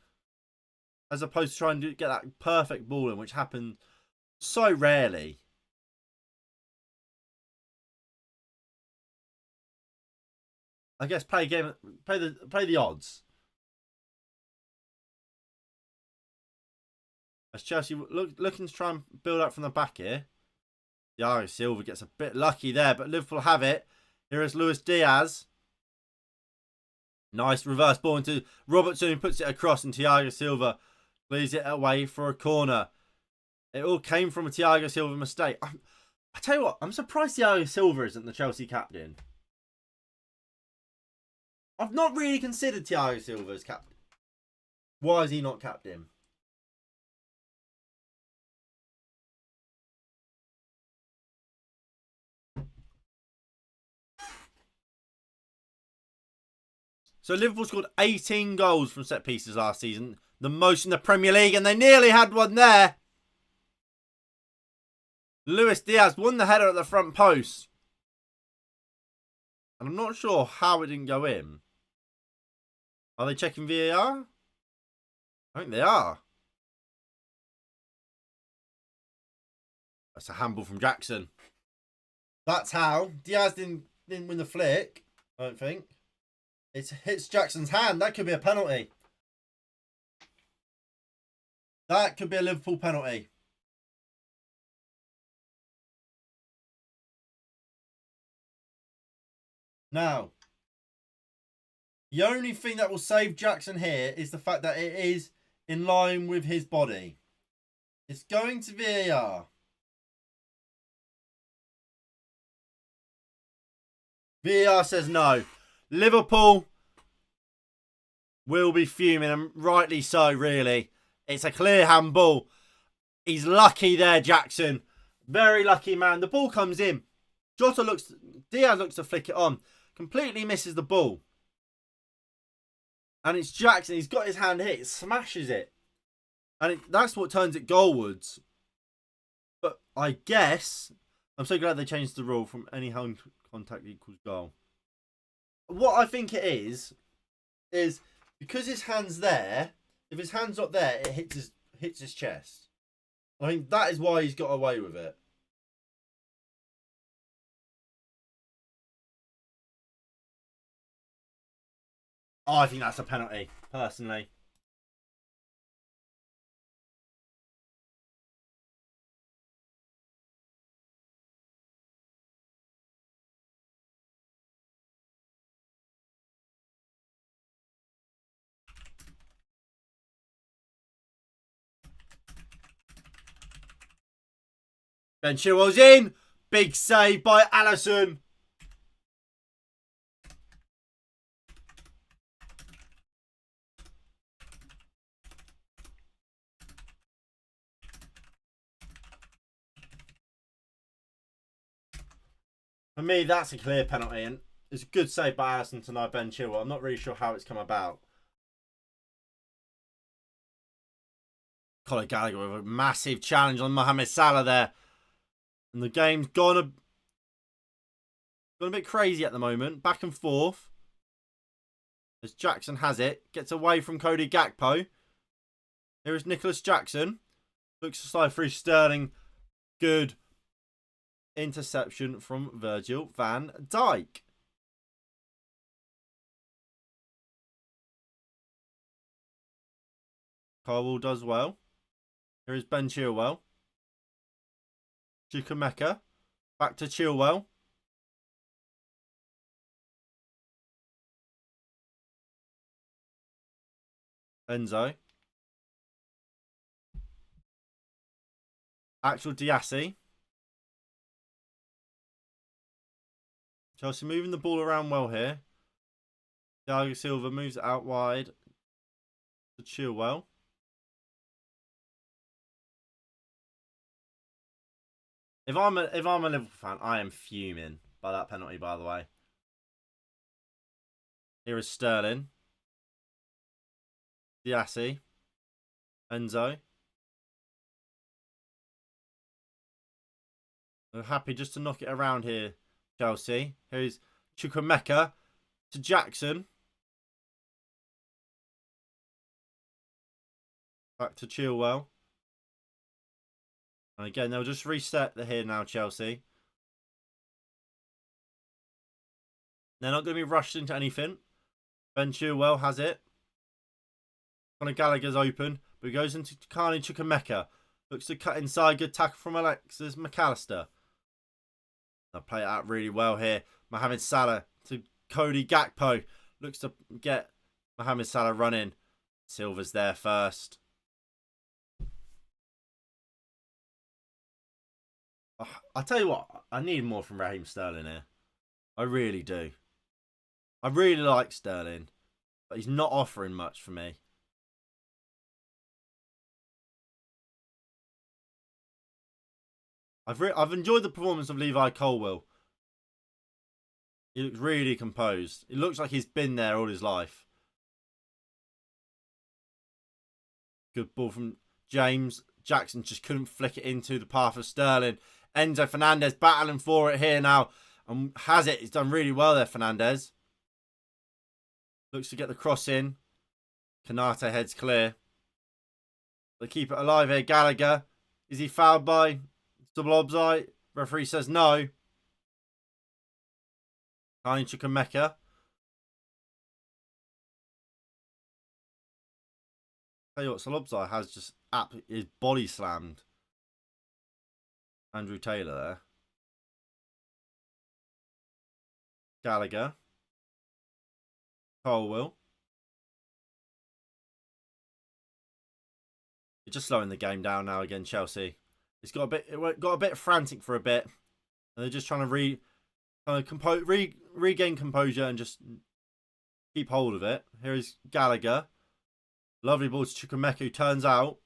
A: as opposed to trying to get that perfect ball in, which happens so rarely. I guess play the odds. As Chelsea looking to try and build up from the back here. Thiago Silva gets a bit lucky there, but Liverpool have it. Here is Luis Diaz. Nice reverse ball into Robertson, who puts it across, and Thiago Silva leaves it away for a corner. It all came from a Thiago Silva mistake. I tell you what, I'm surprised Thiago Silva isn't the Chelsea captain. I've not really considered Thiago Silva as captain. Why is he not captain? So Liverpool scored 18 goals from set pieces last season. The most in the Premier League, and they nearly had one there. Luis Diaz won the header at the front post. And I'm not sure how it didn't go in. Are they checking VAR? I think they are. That's a handball from Jackson. That's how. Diaz didn't win the flick, I don't think. It hits Jackson's hand. That could be a penalty. That could be a Liverpool penalty. Now, the only thing that will save Jackson here is the fact that it is in line with his body. It's going to VAR. VAR says no. Liverpool will be fuming, and rightly so, really. It's a clear handball. He's lucky there, Jackson. Very lucky, man. The ball comes in. Diaz looks to flick it on. Completely misses the ball. And it's Jackson. He's got his hand hit. Smashes it. And that's what turns it goalwards. But I guess, I'm so glad they changed the rule from any hand contact equals goal. What I think it is because his hand's there, if his hand's not there, it hits his chest. I think that is why he's got away with it. Oh, I think that's a penalty, personally. Ben Chilwell's in. Big save by Alisson. For me, that's a clear penalty, and it's a good save by Alisson to deny Ben Chilwell. I'm not really sure how it's come about. Conor Gallagher with a massive challenge on Mohamed Salah there. And the game's gone a bit crazy at the moment. Back and forth. As Jackson has it. Gets away from Cody Gakpo. Here is Nicholas Jackson. Looks to slide through Sterling. Good interception from Virgil van Dijk. Carwell does well. Here is Ben Chilwell. Chukwuemeka. Back to Chilwell. Enzo. Actual Diassi. Chelsea moving the ball around well here. Thiago Silva moves it out wide to Chilwell. If I'm a Liverpool fan, I am fuming by that penalty, by the way. Here is Sterling. Diassi. Enzo. They're happy just to knock it around here, Chelsea. Here's Chukwuemeka to Jackson. Back to Chilwell. And again, they'll just reset here now, Chelsea. They're not going to be rushed into anything. Ben Chilwell has it. Conor Gallagher's open, but he goes into Carney Chukwuemeka. Looks to cut inside. Good tackle from Alexis McAllister. They'll play it out really well here. Mohamed Salah to Cody Gakpo. Looks to get Mohamed Salah running. Silva's there first. I tell you what, I need more from Raheem Sterling here. I really do. I really like Sterling, but he's not offering much for me. I've enjoyed the performance of Levi Colwill. He looks really composed. It looks like he's been there all his life. Good ball from James. Jackson just couldn't flick it into the path of Sterling. Enzo Fernandez battling for it here now. And has it. He's done really well there, Fernandez. Looks to get the cross in. Kanate heads clear. They keep it alive here. Gallagher. Is he fouled by Zablobzai? Referee says no. Carney Chukwuemeka. Tell you what, Zablobzai has just his body slammed Andrew Taylor there. Gallagher. Colwill. You're just slowing the game down now again, Chelsea. It got a bit frantic for a bit, and they're just trying to regain composure and just keep hold of it. Here is Gallagher. Lovely ball to Chukwuemeka, who turns out.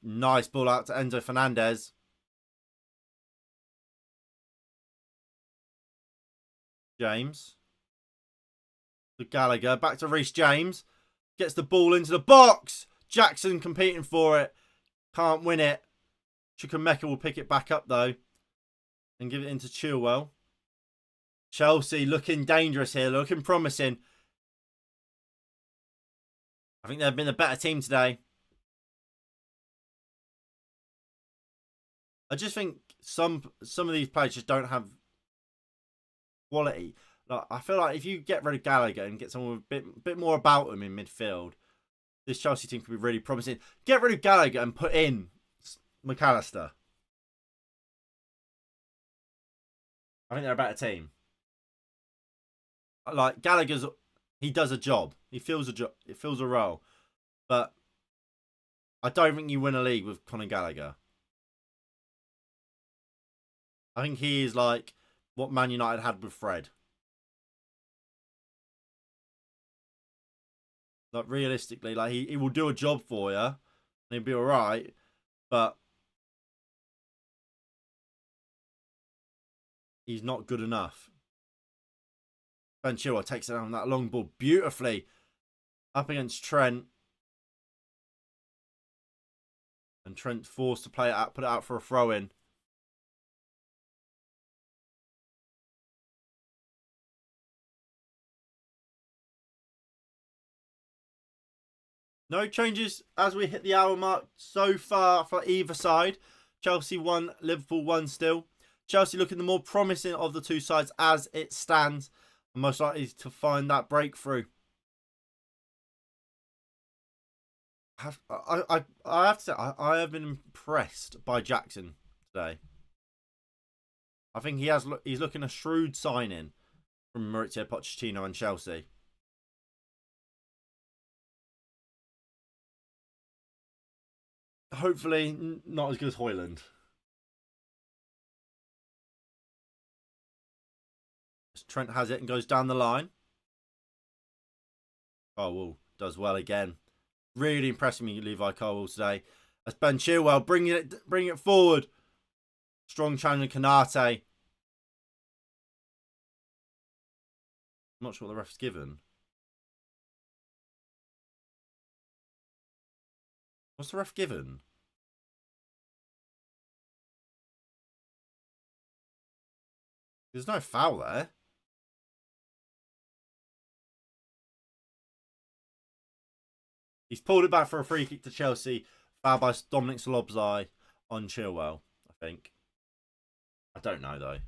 A: Nice ball out to Enzo Fernandez. James. To Gallagher. Back to Reece James. Gets the ball into the box. Jackson competing for it. Can't win it. Chukwuemeka will pick it back up though. And give it into Chilwell. Chelsea looking dangerous here. Looking promising. I think they've been the better team today. I just think some of these players just don't have quality. Like, I feel like if you get rid of Gallagher and get someone with a bit more about them in midfield, this Chelsea team could be really promising. Get rid of Gallagher and put in McAllister. I think they're a better team. Like, he does a job. He fills a job. It fills a role. But I don't think you win a league with Conor Gallagher. I think he is like what Man United had with Fred. Like, realistically, like he will do a job for you. And he'll be alright. But he's not good enough. Ben Chilwell takes it on that long ball beautifully. Up against Trent. And Trent forced to play it out, put it out for a throw-in. No changes as we hit the hour mark so far for either side. Chelsea 1, Liverpool 1 still. Chelsea looking the more promising of the two sides as it stands. And most likely to find that breakthrough. I have to say, I have been impressed by Jackson today. I think he's looking a shrewd signing from Mauricio Pochettino and Chelsea. Hopefully not as good as Højlund. Trent has it and goes down the line. Colwill does well again. Really impressing me, Levi Colwill today. That's Ben Chilwell bringing it forward. Strong challenge Kanate. I'm not sure what the ref's given. What's the ref given? There's no foul there. He's pulled it back for a free kick to Chelsea. Foul by Dominic Szoboszlai on Chilwell, I think. I don't know, though.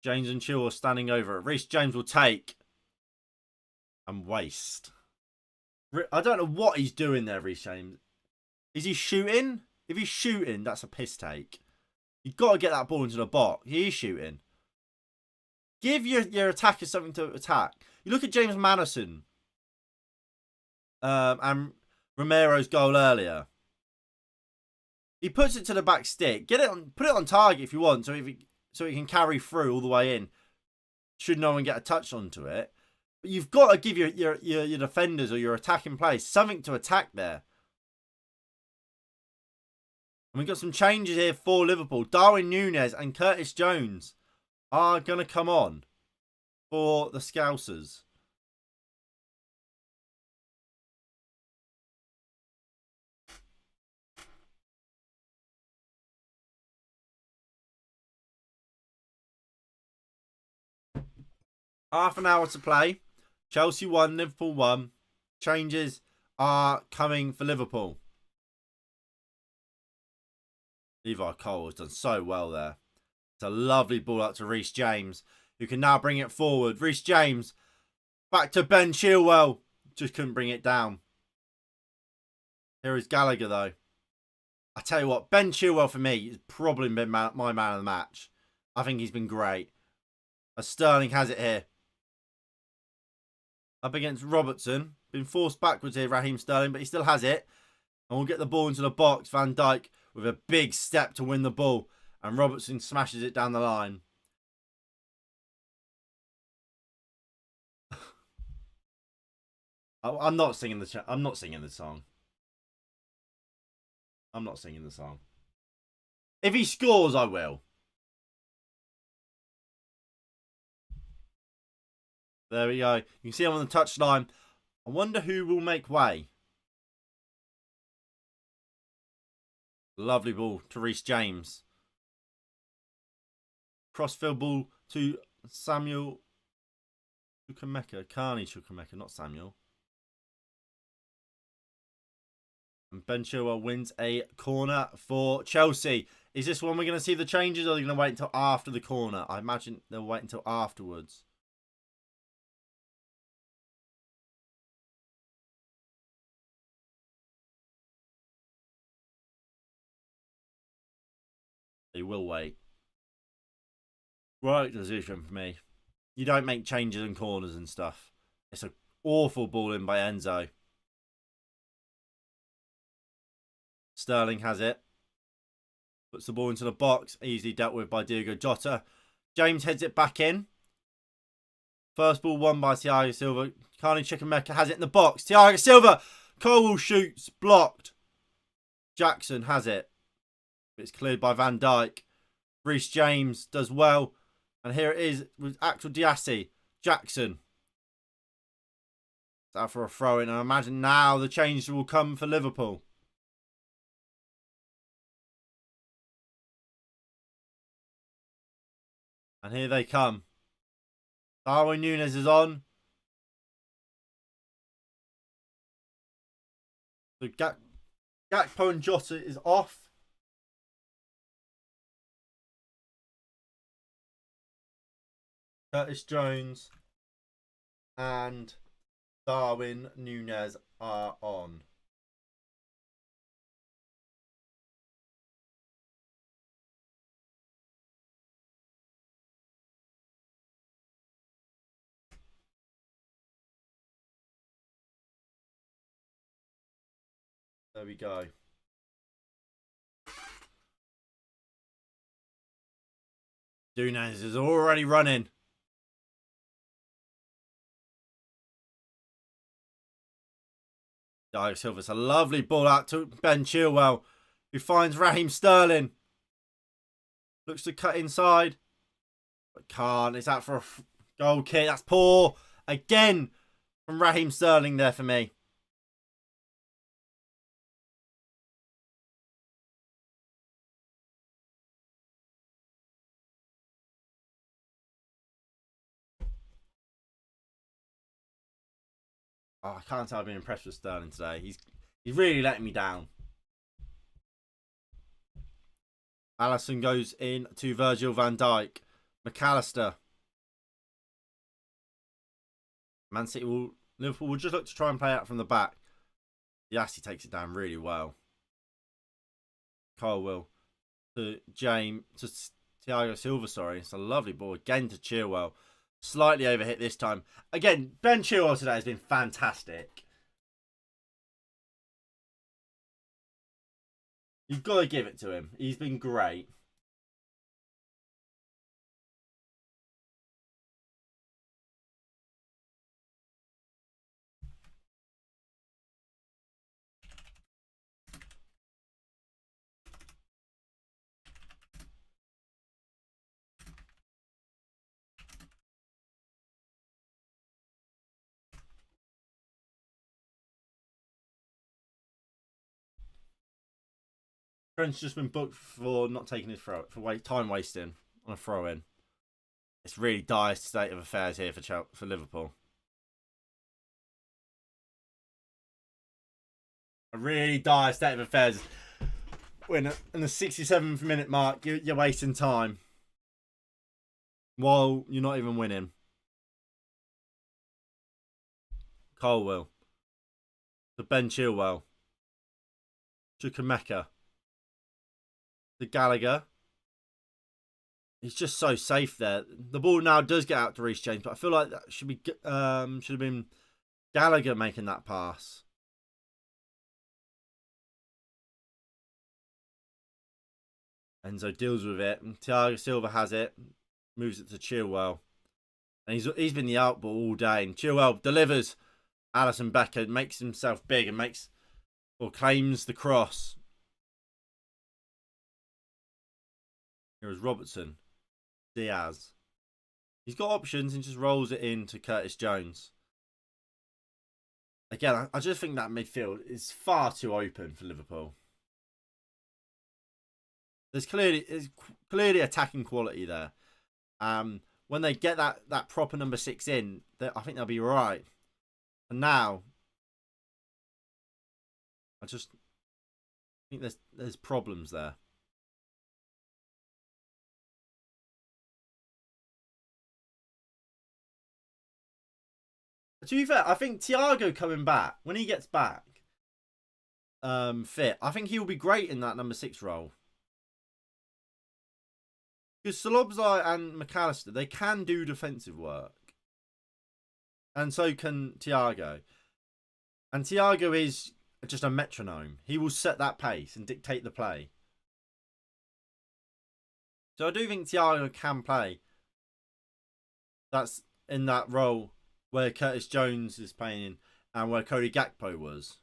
A: James and Chilwell standing over it. Reece James will take and waste. I don't know what he's doing there, Reece James. Is he shooting? If he's shooting, that's a piss take. You've got to get that ball into the box. He is shooting. Give your attackers something to attack. You look at James Maddison and Romero's goal earlier. He puts it to the back stick. Put it on target if you want, so he can carry through all the way in. Should no one get a touch onto it. But you've got to give your defenders or your attacking players something to attack there. And we've got some changes here for Liverpool. Darwin Núñez and Curtis Jones are going to come on for the Scousers. Half an hour to play. Chelsea 1, Liverpool 1. Changes are coming for Liverpool. Levi Cole has done so well there. It's a lovely ball out to Reece James, who can now bring it forward. Reece James, back to Ben Chilwell. Just couldn't bring it down. Here is Gallagher, though. I tell you what, Ben Chilwell for me has probably been my man of the match. I think he's been great. As Sterling has it here. Up against Robertson. Been forced backwards here, Raheem Sterling, but he still has it. And we'll get the ball into the box. Van Dijk with a big step to win the ball. And Robertson smashes it down the line. I'm not singing the song. I'm not singing the song. If he scores, I will. There we go. You can see him on the touchline. I wonder who will make way. Lovely ball to Reece James. Crossfield ball to Samuel Chukwuemeka. Carney Chukwuemeka, not Samuel. And Ben Chilwell wins a corner for Chelsea. Is this when we're going to see the changes, or are they going to wait until after the corner? I imagine they'll wait until afterwards. They will wait. Right decision for me. You don't make changes in corners and stuff. It's an awful ball in by Enzo. Sterling has it. Puts the ball into the box. Easily dealt with by Diogo Jota. James heads it back in. First ball won by Thiago Silva. Carney Chukwuemeka has it in the box. Thiago Silva. Colwill shoots. Blocked. Jackson has it. It's cleared by Van Dijk. Reece James does well. And here it is with Axel Diassi. Jackson. It's out for a throw in. And I imagine now the change will come for Liverpool. And here they come. Darwin Núñez is on. So Gakpo and Jota is off. Curtis Jones and Darwin Núñez are on. There we go. Núñez is already running. Thiago Silva's a lovely ball out to Ben Chilwell, who finds Raheem Sterling. Looks to cut inside, but can't. It's out for a goal kick. That's poor. Again from Raheem Sterling there for me. Oh, I can't tell I've been impressed with Sterling today. He's really letting me down. Alisson goes in to Virgil van Dijk. McAllister. Liverpool will just look to try and play out from the back. Yassi takes it down really well. Colwill to Thiago Silva, sorry. It's a lovely ball again to Chilwell. Slightly overhit this time. Again, Ben Chilwell today has been fantastic. You've got to give it to him. He's been great. Trent's just been booked for not taking his throw, for time wasting on a throw in. It's really dire state of affairs here for Liverpool. A really dire state of affairs. When in the 67th minute mark, you're wasting time while you're not even winning. Colwill to Ben Chilwell to Kameka. To Gallagher. He's just so safe there. The ball now does get out to Reece James, but I feel like that should have been Gallagher making that pass. Enzo deals with it, and Thiago Silva has it, moves it to Chilwell, and he's been the outball all day. And Chilwell delivers. Alisson Becker makes himself big and claims the cross. Here is Robertson. Diaz. He's got options and just rolls it in to Curtis Jones. Again, I just think that midfield is far too open for Liverpool. There's clearly attacking quality there. When they get that proper number 6 in, I think they'll be right. And now, I just think there's problems there. To be fair, I think Thiago coming back, when he gets back fit, I think he will be great in that number 6 role. Because Solobzai and McAllister, they can do defensive work. And so can Thiago. And Thiago is just a metronome. He will set that pace and dictate the play. So I do think Thiago can play. That's in that role where Curtis Jones is playing and where Cody Gakpo was.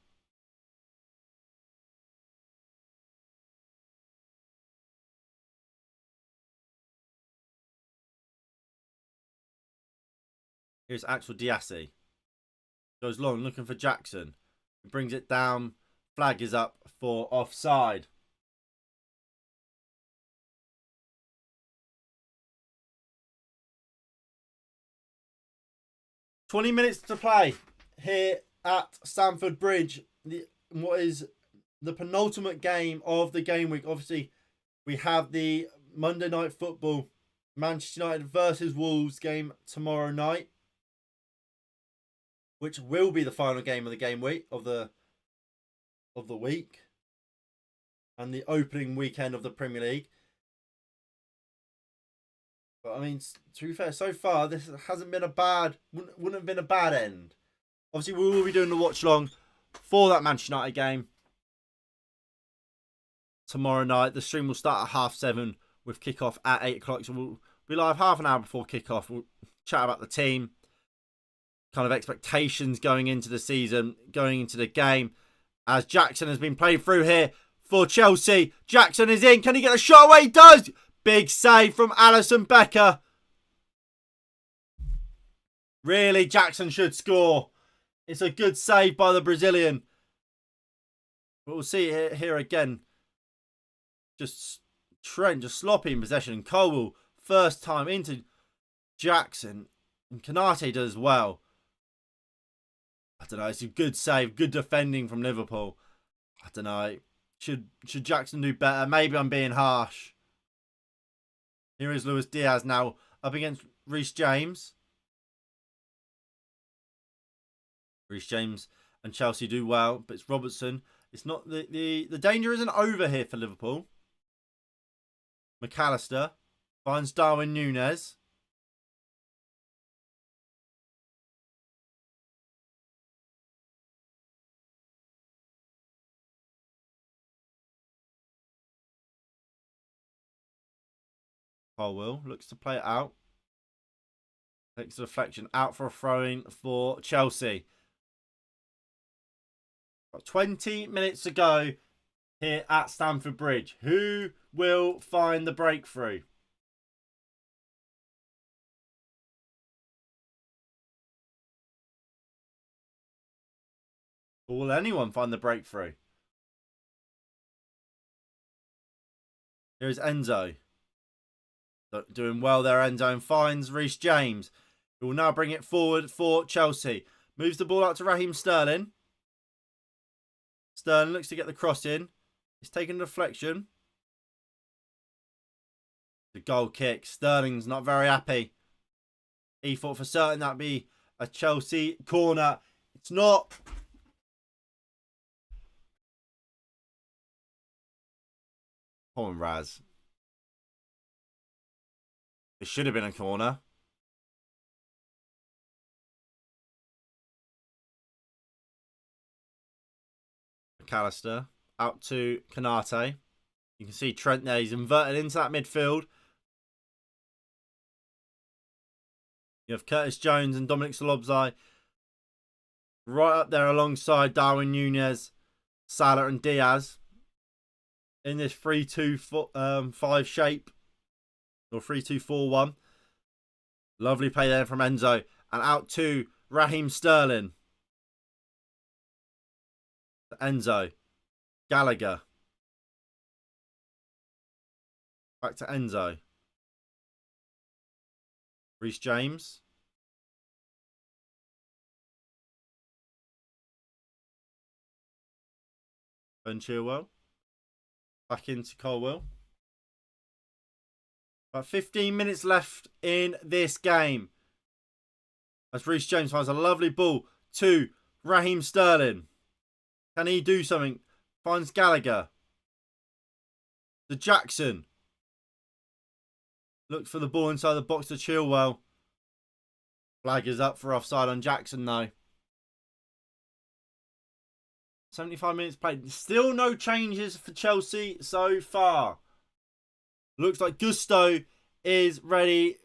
A: Here's Axel Diassi. Goes long, looking for Jackson. He brings it down. Flag is up for offside. "20 minutes to play here at Stamford Bridge. What is the penultimate game of the game week? Obviously, we have the Monday Night Football Manchester United versus Wolves game tomorrow night, which will be the final game of the game week of the week and the opening weekend of the Premier League. But I mean, to be fair, so far this hasn't been wouldn't have been a bad end. Obviously, we will be doing the watch along for that Manchester United game tomorrow night. The stream will start at 7:30 with kickoff at 8 o'clock. So we'll be live half an hour before kickoff. We'll chat about the team, kind of expectations going into the season, going into the game. As Jackson has been played through here for Chelsea. Jackson is in. Can he get a shot away? He does. Big save from Alisson Becker. Really, Jackson should score. It's a good save by the Brazilian. But we'll see it here again. Just Trent, just sloppy in possession. Colwell, first time into Jackson. And Kanate does well. I don't know. It's a good save. Good defending from Liverpool. I don't know. Should Jackson do better? Maybe I'm being harsh. Here is Luis Diaz now up against Reece James. Reece James and Chelsea do well, but it's Robertson. It's not the danger isn't over here for Liverpool. McAllister finds Darwin Núñez. Colwell looks to play it out. Takes a deflection out for a throw-in for Chelsea. Got 20 minutes to go here at Stamford Bridge. Who will find the breakthrough? Or will anyone find the breakthrough? Here's Enzo. Doing well there, Enzo, and finds Reece James, who will now bring it forward for Chelsea. Moves the ball out to Raheem Sterling. Sterling looks to get the cross in. He's taking a deflection. The goal kick. Sterling's not very happy. He thought for certain that'd be a Chelsea corner. It's not. Come on, Raz. It should have been a corner. McAllister out to Kanate. You can see Trent there. He's inverted into that midfield. You have Curtis Jones and Dominic Solobzai right up there alongside Darwin Núñez, Salah and Diaz in this 3-2-5 shape. Or 3-2-4-1. Lovely play there from Enzo. And out to Raheem Sterling. Enzo. Gallagher. Back to Enzo. Reece James. Ben Chilwell. Back into Colwell. About 15 minutes left in this game. As Reece James finds a lovely ball to Raheem Sterling. Can he do something? Finds Gallagher. To Jackson. Looks for the ball inside the box to Chilwell. Flag is up for offside on Jackson though. 75 minutes played. Still no changes for Chelsea so far. Looks like Gusto is ready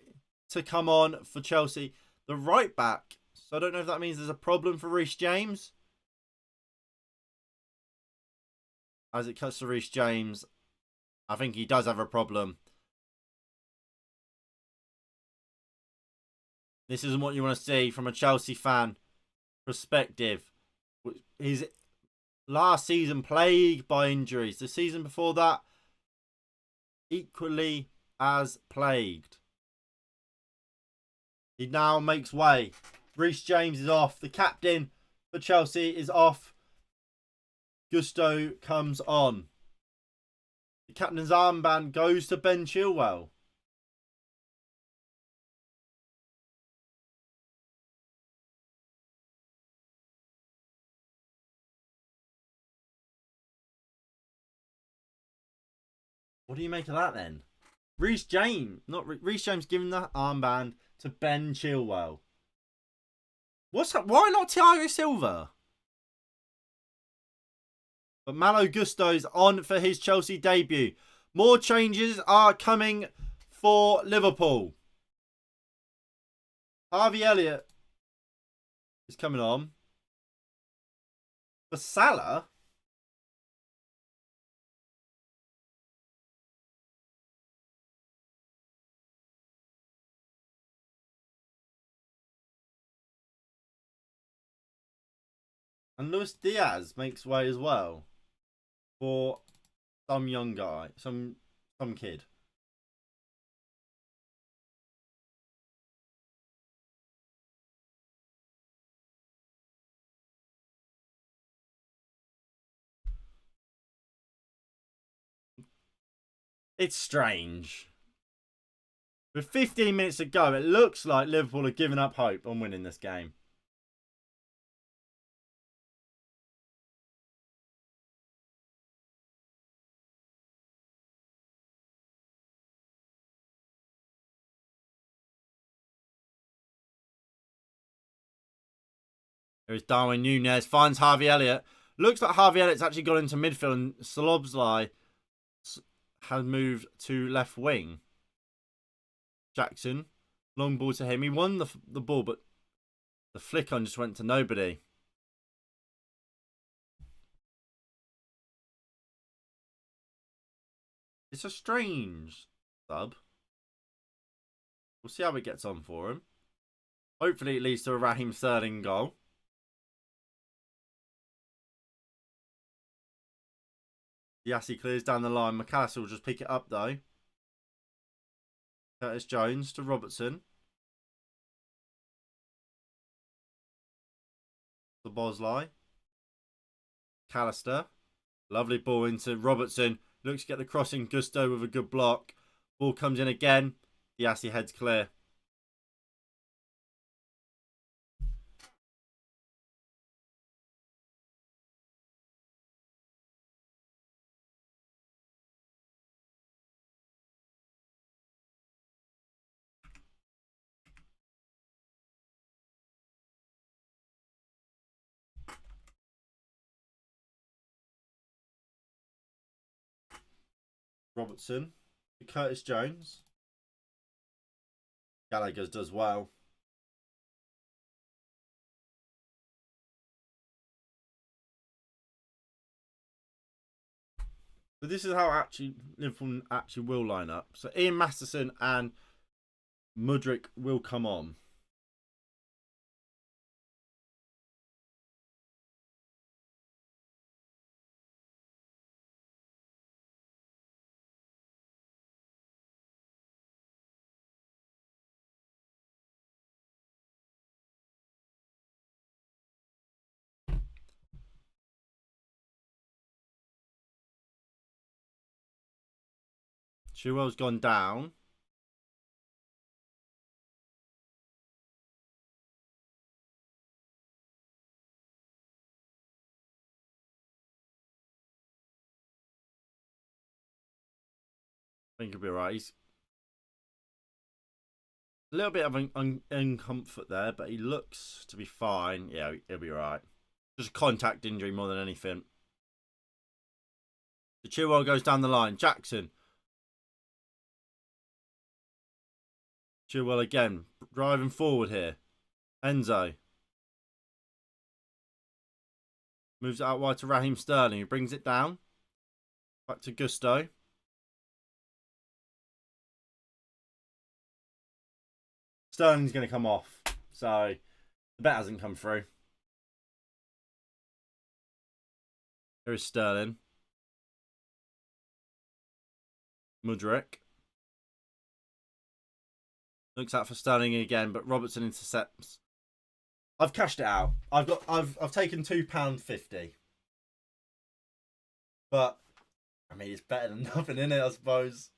A: to come on for Chelsea. The right back. So I don't know if that means there's a problem for Reece James. As it cuts to Reece James, I think he does have a problem. This isn't what you want to see from a Chelsea fan perspective. His last season plagued by injuries. The season before that, equally as plagued. He now makes way. Reece James is off. The captain for Chelsea is off. Gusto comes on. The captain's armband goes to Ben Chilwell. What do you make of that then? Reece James, not Reece James, giving the armband to Ben Chilwell. What's that? Why not Thiago Silva? But Malo Gusto's on for his Chelsea debut. More changes are coming for Liverpool. Harvey Elliott is coming on. For Salah? And Luis Diaz makes way as well. For some young guy. Some kid. It's strange. With 15 minutes to go, it looks like Liverpool are giving up hope on winning this game. There's Darwin Núñez, finds Harvey Elliott. Looks like Harvey Elliott's actually got into midfield and Szoboszlai has moved to left wing. Jackson, long ball to him. He won the ball, but the flick on just went to nobody. It's a strange sub. We'll see how it gets on for him. Hopefully it leads to a Raheem Sterling goal. Yassi clears down the line. McAllister will just pick it up though. Curtis Jones to Robertson. The Bosley. McAllister. Lovely ball into Robertson. Looks to get the crossing. Gusto with a good block. Ball comes in again. Yassi heads clear. Robertson. Curtis Jones. Gallagher does well. But this is how Liverpool actually will line up. So Ian Masterson and Mudryk will come on. Chilwell's gone down. I think he'll be alright. He's a little bit of an uncomfort there, but he looks to be fine. Yeah, he'll be alright. Just a contact injury more than anything. The Chilwell goes down the line. Jackson. Chilwell again. Driving forward here. Enzo. Moves it out wide to Raheem Sterling. He brings it down. Back to Gusto. Sterling's going to come off. So, the bet hasn't come through. Here is Sterling. Mudryk. Looks out for Sterling again, but Robertson intercepts. I've cashed it out. I've taken £2.50. But I mean it's better than nothing, innit, I suppose.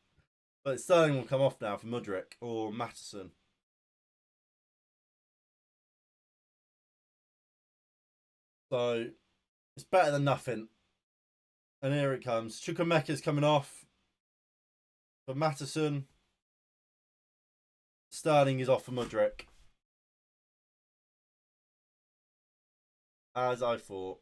A: But Sterling will come off now for Mudryk or Matheson. So it's better than nothing. And here it comes. Chukwuemeka's coming off. For Matteson, Sterling is off for Mudryk. As I thought.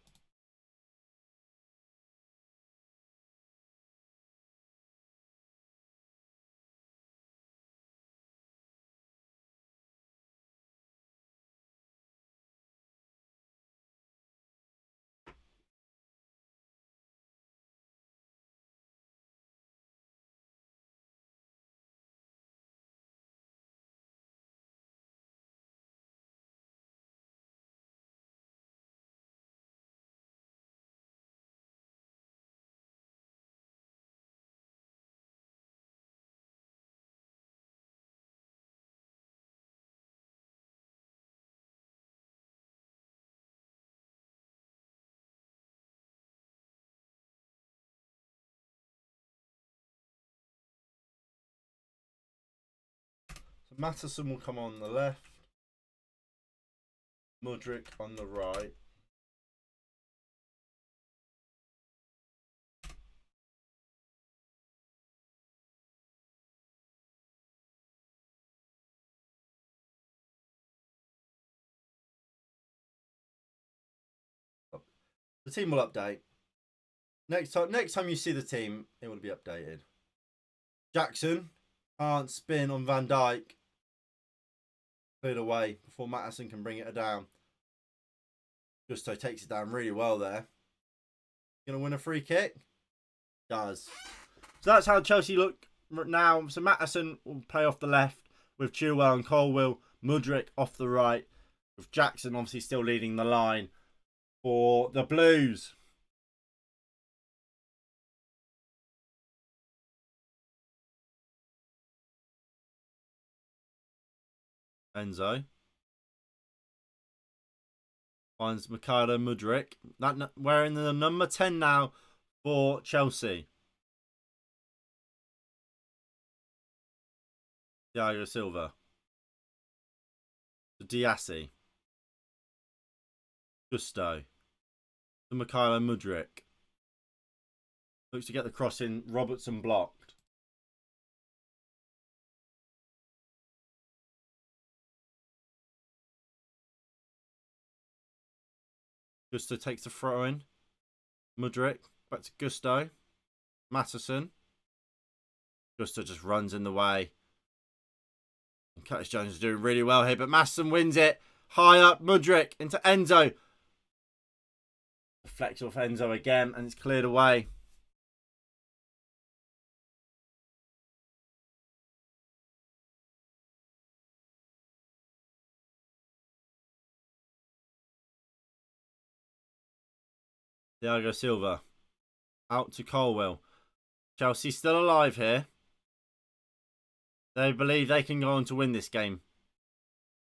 A: So Matteson will come on the left. Mudryk on the right. The team will update. Next time you see the team, it will be updated. Jackson can't spin on Van Dijk. Cleared away before Matteson can bring it down. Gusto takes it down really well there. Gonna win a free kick? Does. So that's how Chelsea look now. So Matteson will play off the left with Chilwell and Colwill. Mudryk off the right with Jackson obviously still leading the line for the Blues. Enzo finds Mikhailo Mudryk. That wearing the number 10 now for Chelsea. Thiago Silva. To Diassi. Gusto. To Mikhailo Mudryk. Looks to get the cross in. Robertson blocked. Gusto takes the throw in. Mudryk. Back to Gusto. Matteson. Gusto just runs in the way. And Curtis Jones is doing really well here, but Matteson wins it. High up, Mudryk into Enzo. Deflects off Enzo again, and it's cleared away. Thiago Silva. Out to Colwill. Chelsea still alive here. They believe they can go on to win this game.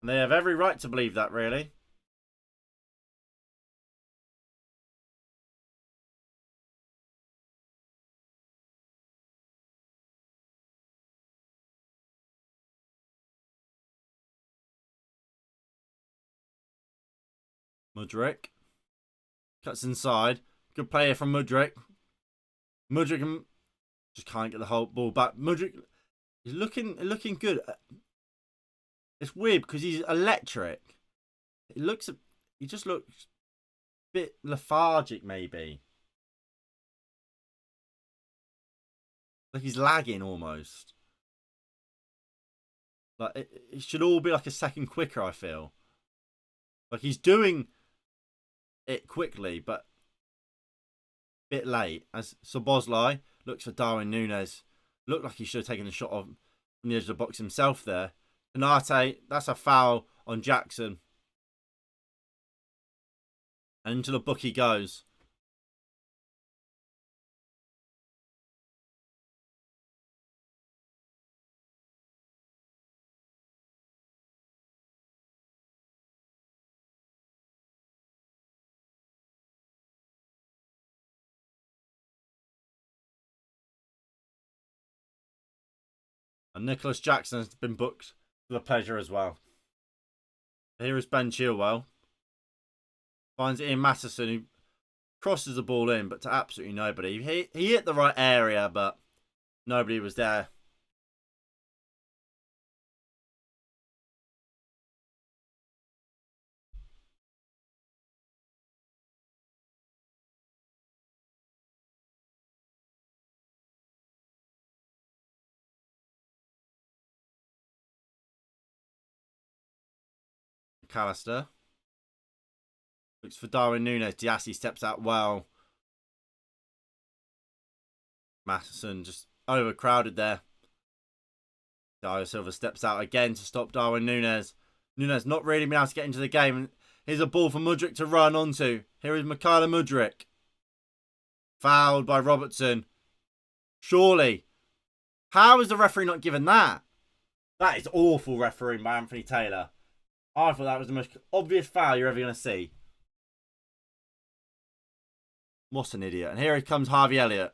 A: And they have every right to believe that, really. Mudryk. Cuts inside. Good play here from Mudryk. Mudryk just can't get the whole ball back. Mudryk is looking good. It's weird because he's electric. He just looks a bit lethargic, maybe. Like he's lagging almost. Like it should all be like a second quicker, I feel. Like he's doing it quickly, but a bit late. As Szoboszlai looks for Darwin Núñez. Looked like he should have taken a shot from the edge of the box himself there. Konate, that's a foul on Jackson. And into the book he goes. And Nicholas Jackson has been booked for the pleasure as well. Here is Ben Chilwell. Finds Ian Matteson, who crosses the ball in, but to absolutely nobody. He hit the right area, but nobody was there McAllister. Looks for Darwin Núñez. Diassi steps out well. Matheson just overcrowded there. Dario Silva steps out again to stop Darwin Núñez. Núñez not really been able to get into the game. Here's a ball for Mudryk to run onto. Here is Mykhailo Mudryk. Fouled by Robertson. Surely. How is the referee not given that? That is awful refereeing by Anthony Taylor. I thought that was the most obvious foul you're ever going to see. What an idiot. And here comes Harvey Elliott.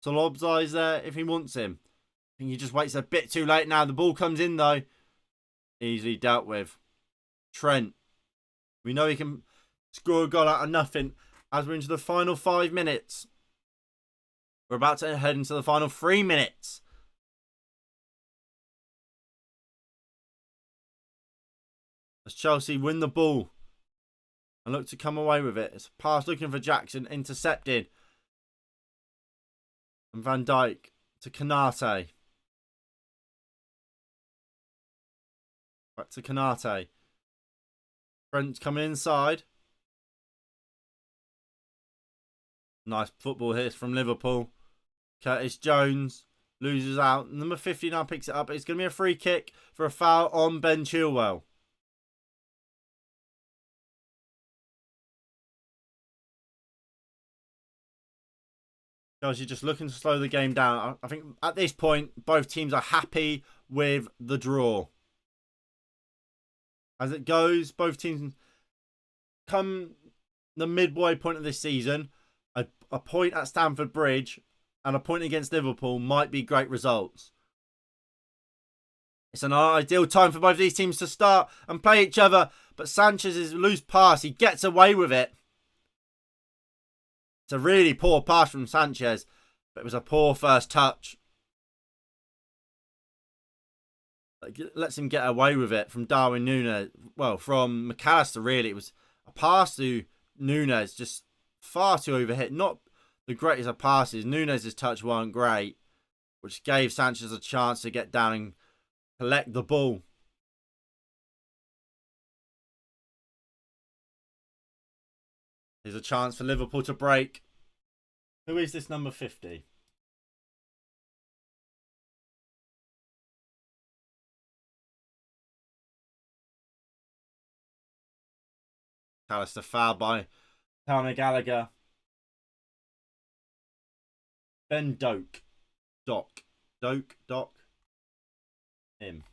A: So Lob's eyes there if he wants him. I think he just waits a bit too late now. The ball comes in though. Easily dealt with. Trent. We know he can score a goal out of nothing as we're into the final 5 minutes. We're about to head into the final 3 minutes. As Chelsea win the ball and look to come away with it. It's a pass looking for Jackson, intercepted. And Van Dijk to Kanate. Back to Kanate. Trent's coming inside. Nice football here from Liverpool. Curtis Jones loses out. Number 50 now picks it up. It's going to be a free kick for a foul on Ben Chilwell. Chelsea just looking to slow the game down. I think at this point, both teams are happy with the draw. As it goes, both teams come the midway point of this season. A point at Stamford Bridge and a point against Liverpool might be great results. It's an ideal time for both these teams to start and play each other. But Sanchez's loose pass, he gets away with it. It's a really poor pass from Sanchez, but it was a poor first touch. Lets him get away with it from Darwin Núñez. Well, from McAllister, really. It was a pass to Núñez, just far too overhit. Not the greatest of passes. Núñez's touch weren't great, which gave Sanchez a chance to get down and collect the ball. Here's a chance for Liverpool to break. Who is this number 50? McAllister fouled by Conor Gallagher. Ben Doak. Doak. Him.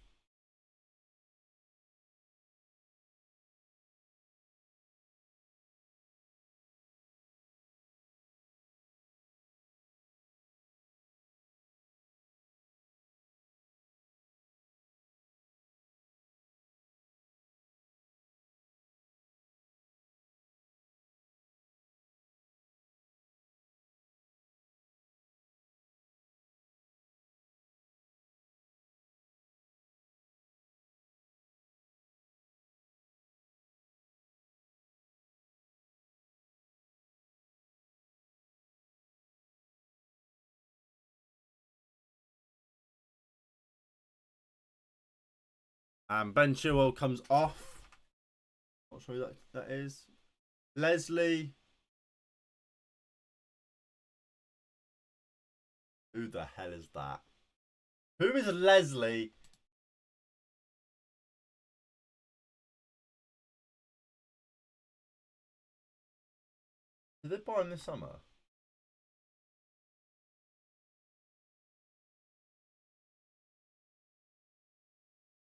A: And Ben Chilwell comes off. Not sure who that is. Leslie. Who the hell is that? Who is Leslie? Did they buy him this summer?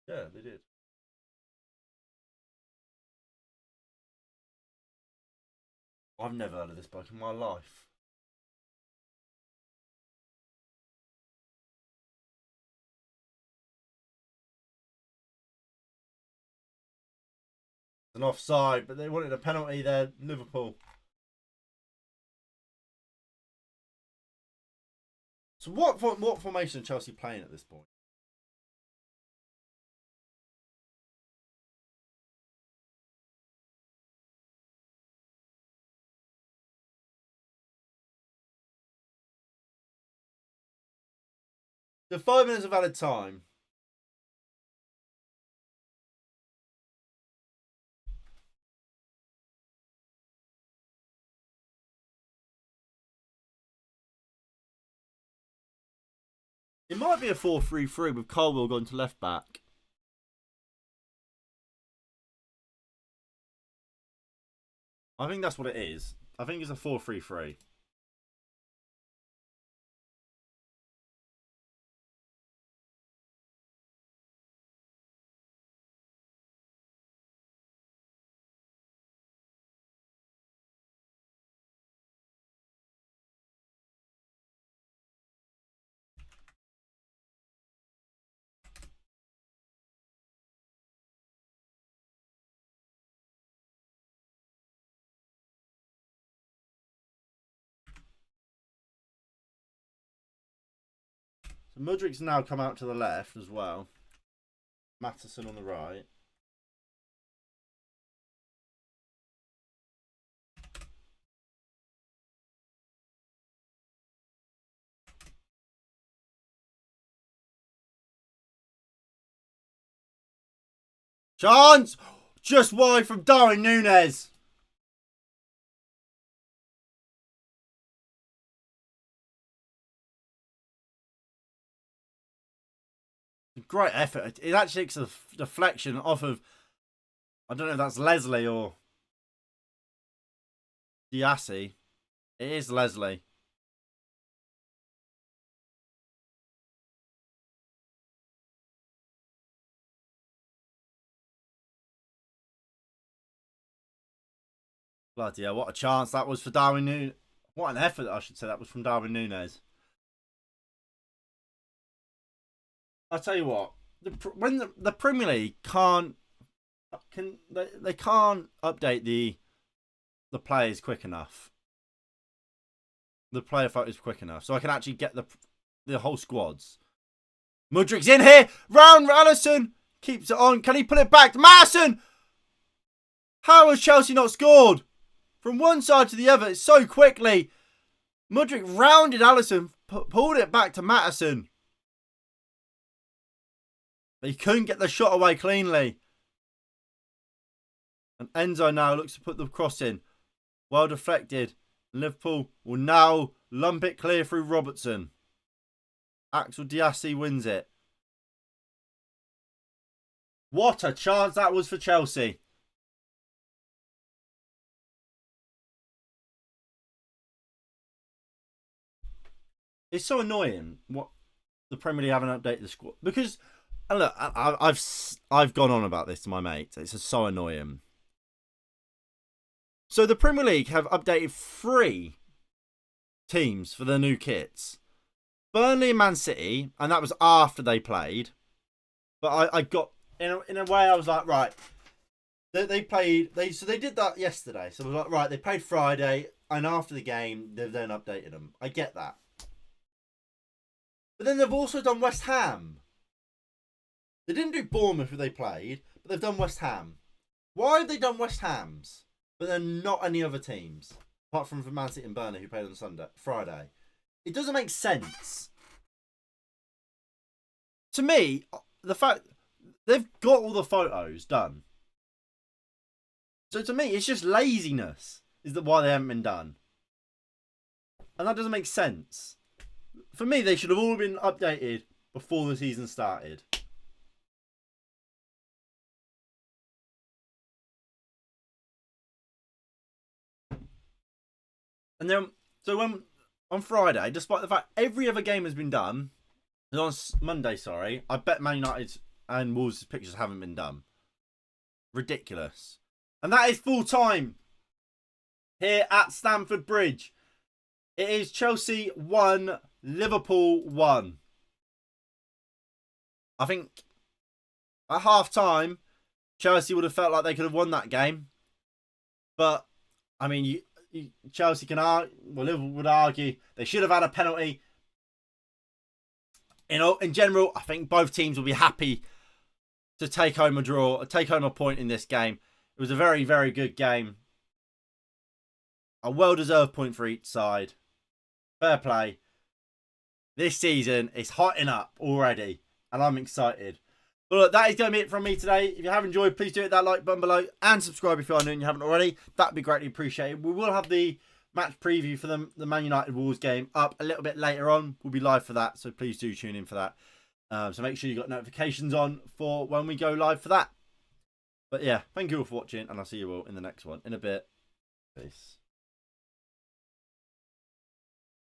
A: Yeah, they did. I've never heard of this bloke in my life. It's an offside, but they wanted a penalty there, Liverpool. So what formation are Chelsea playing at this point? The 5 minutes of added time. It might be a 4-3-3 with Colwell going to left back. I think that's what it is. I think it's a 4-3-3. So Mudrik's now come out to the left as well. Matteson on the right. Chance! Just wide from Darwin Núñez. Great effort. It actually takes a deflection off of, I don't know if that's Leslie or Diassi. It is Leslie. Bloody hell, what a chance that was for Darwin Núñez. What an effort, I should say, that was from Darwin Núñez. I'll tell you what, when the Premier League can't update the players quick enough. The player photos quick enough, so I can actually get the whole squads. Mudrik's in here, round Alisson keeps it on. Can he put it back to Madison? How has Chelsea not scored? From one side to the other, so quickly. Mudrik rounded Alisson, pulled it back to Madison. But he couldn't get the shot away cleanly. And Enzo now looks to put the cross in. Well deflected. Liverpool will now lump it clear through Robertson. Axel Diassi wins it. What a chance that was for Chelsea. It's so annoying what the Premier League haven't updated the squad. Because, and look, I've gone on about this to my mates. It's so annoying. So the Premier League have updated 3 teams for their new kits. Burnley and Man City, and that was after they played. But I got, in a way, I was like, right. They played, so they did that yesterday. So I was like, right, they played Friday, and after the game, they've then updated them. I get that. But then they've also done West Ham. They didn't do Bournemouth who they played, but they've done West Ham. Why have they done West Ham's, but then not any other teams? Apart from Man City and Burnley who played on Friday. It doesn't make sense. To me, the fact they've got all the photos done. So to me, it's just laziness is why they haven't been done. And that doesn't make sense. For me, they should have all been updated before the season started. And then, so when on Friday, despite the fact every other game has been done, on Monday, sorry, I bet Man United and Wolves' pictures haven't been done. Ridiculous. And that is full time here at Stamford Bridge. It is Chelsea 1, Liverpool 1. I think at half time, Chelsea would have felt like they could have won that game. But, I mean, Chelsea can argue, well, Liverpool would argue they should have had a penalty. In general, I think both teams will be happy to take home a draw, take home a point in this game. It was a very, very good game. A well-deserved point for each side. Fair play. This season is hotting up already, and I'm excited. But look, that is going to be it from me today. If you have enjoyed, please do hit that like button below and subscribe if you are new and you haven't already. That'd be greatly appreciated. We will have the match preview for the Man United Wolves game up a little bit later on. We'll be live for that, so please do tune in for that. So make sure you got notifications on for when we go live for that. But yeah, thank you all for watching, and I'll see you all in the next one in a bit. Peace.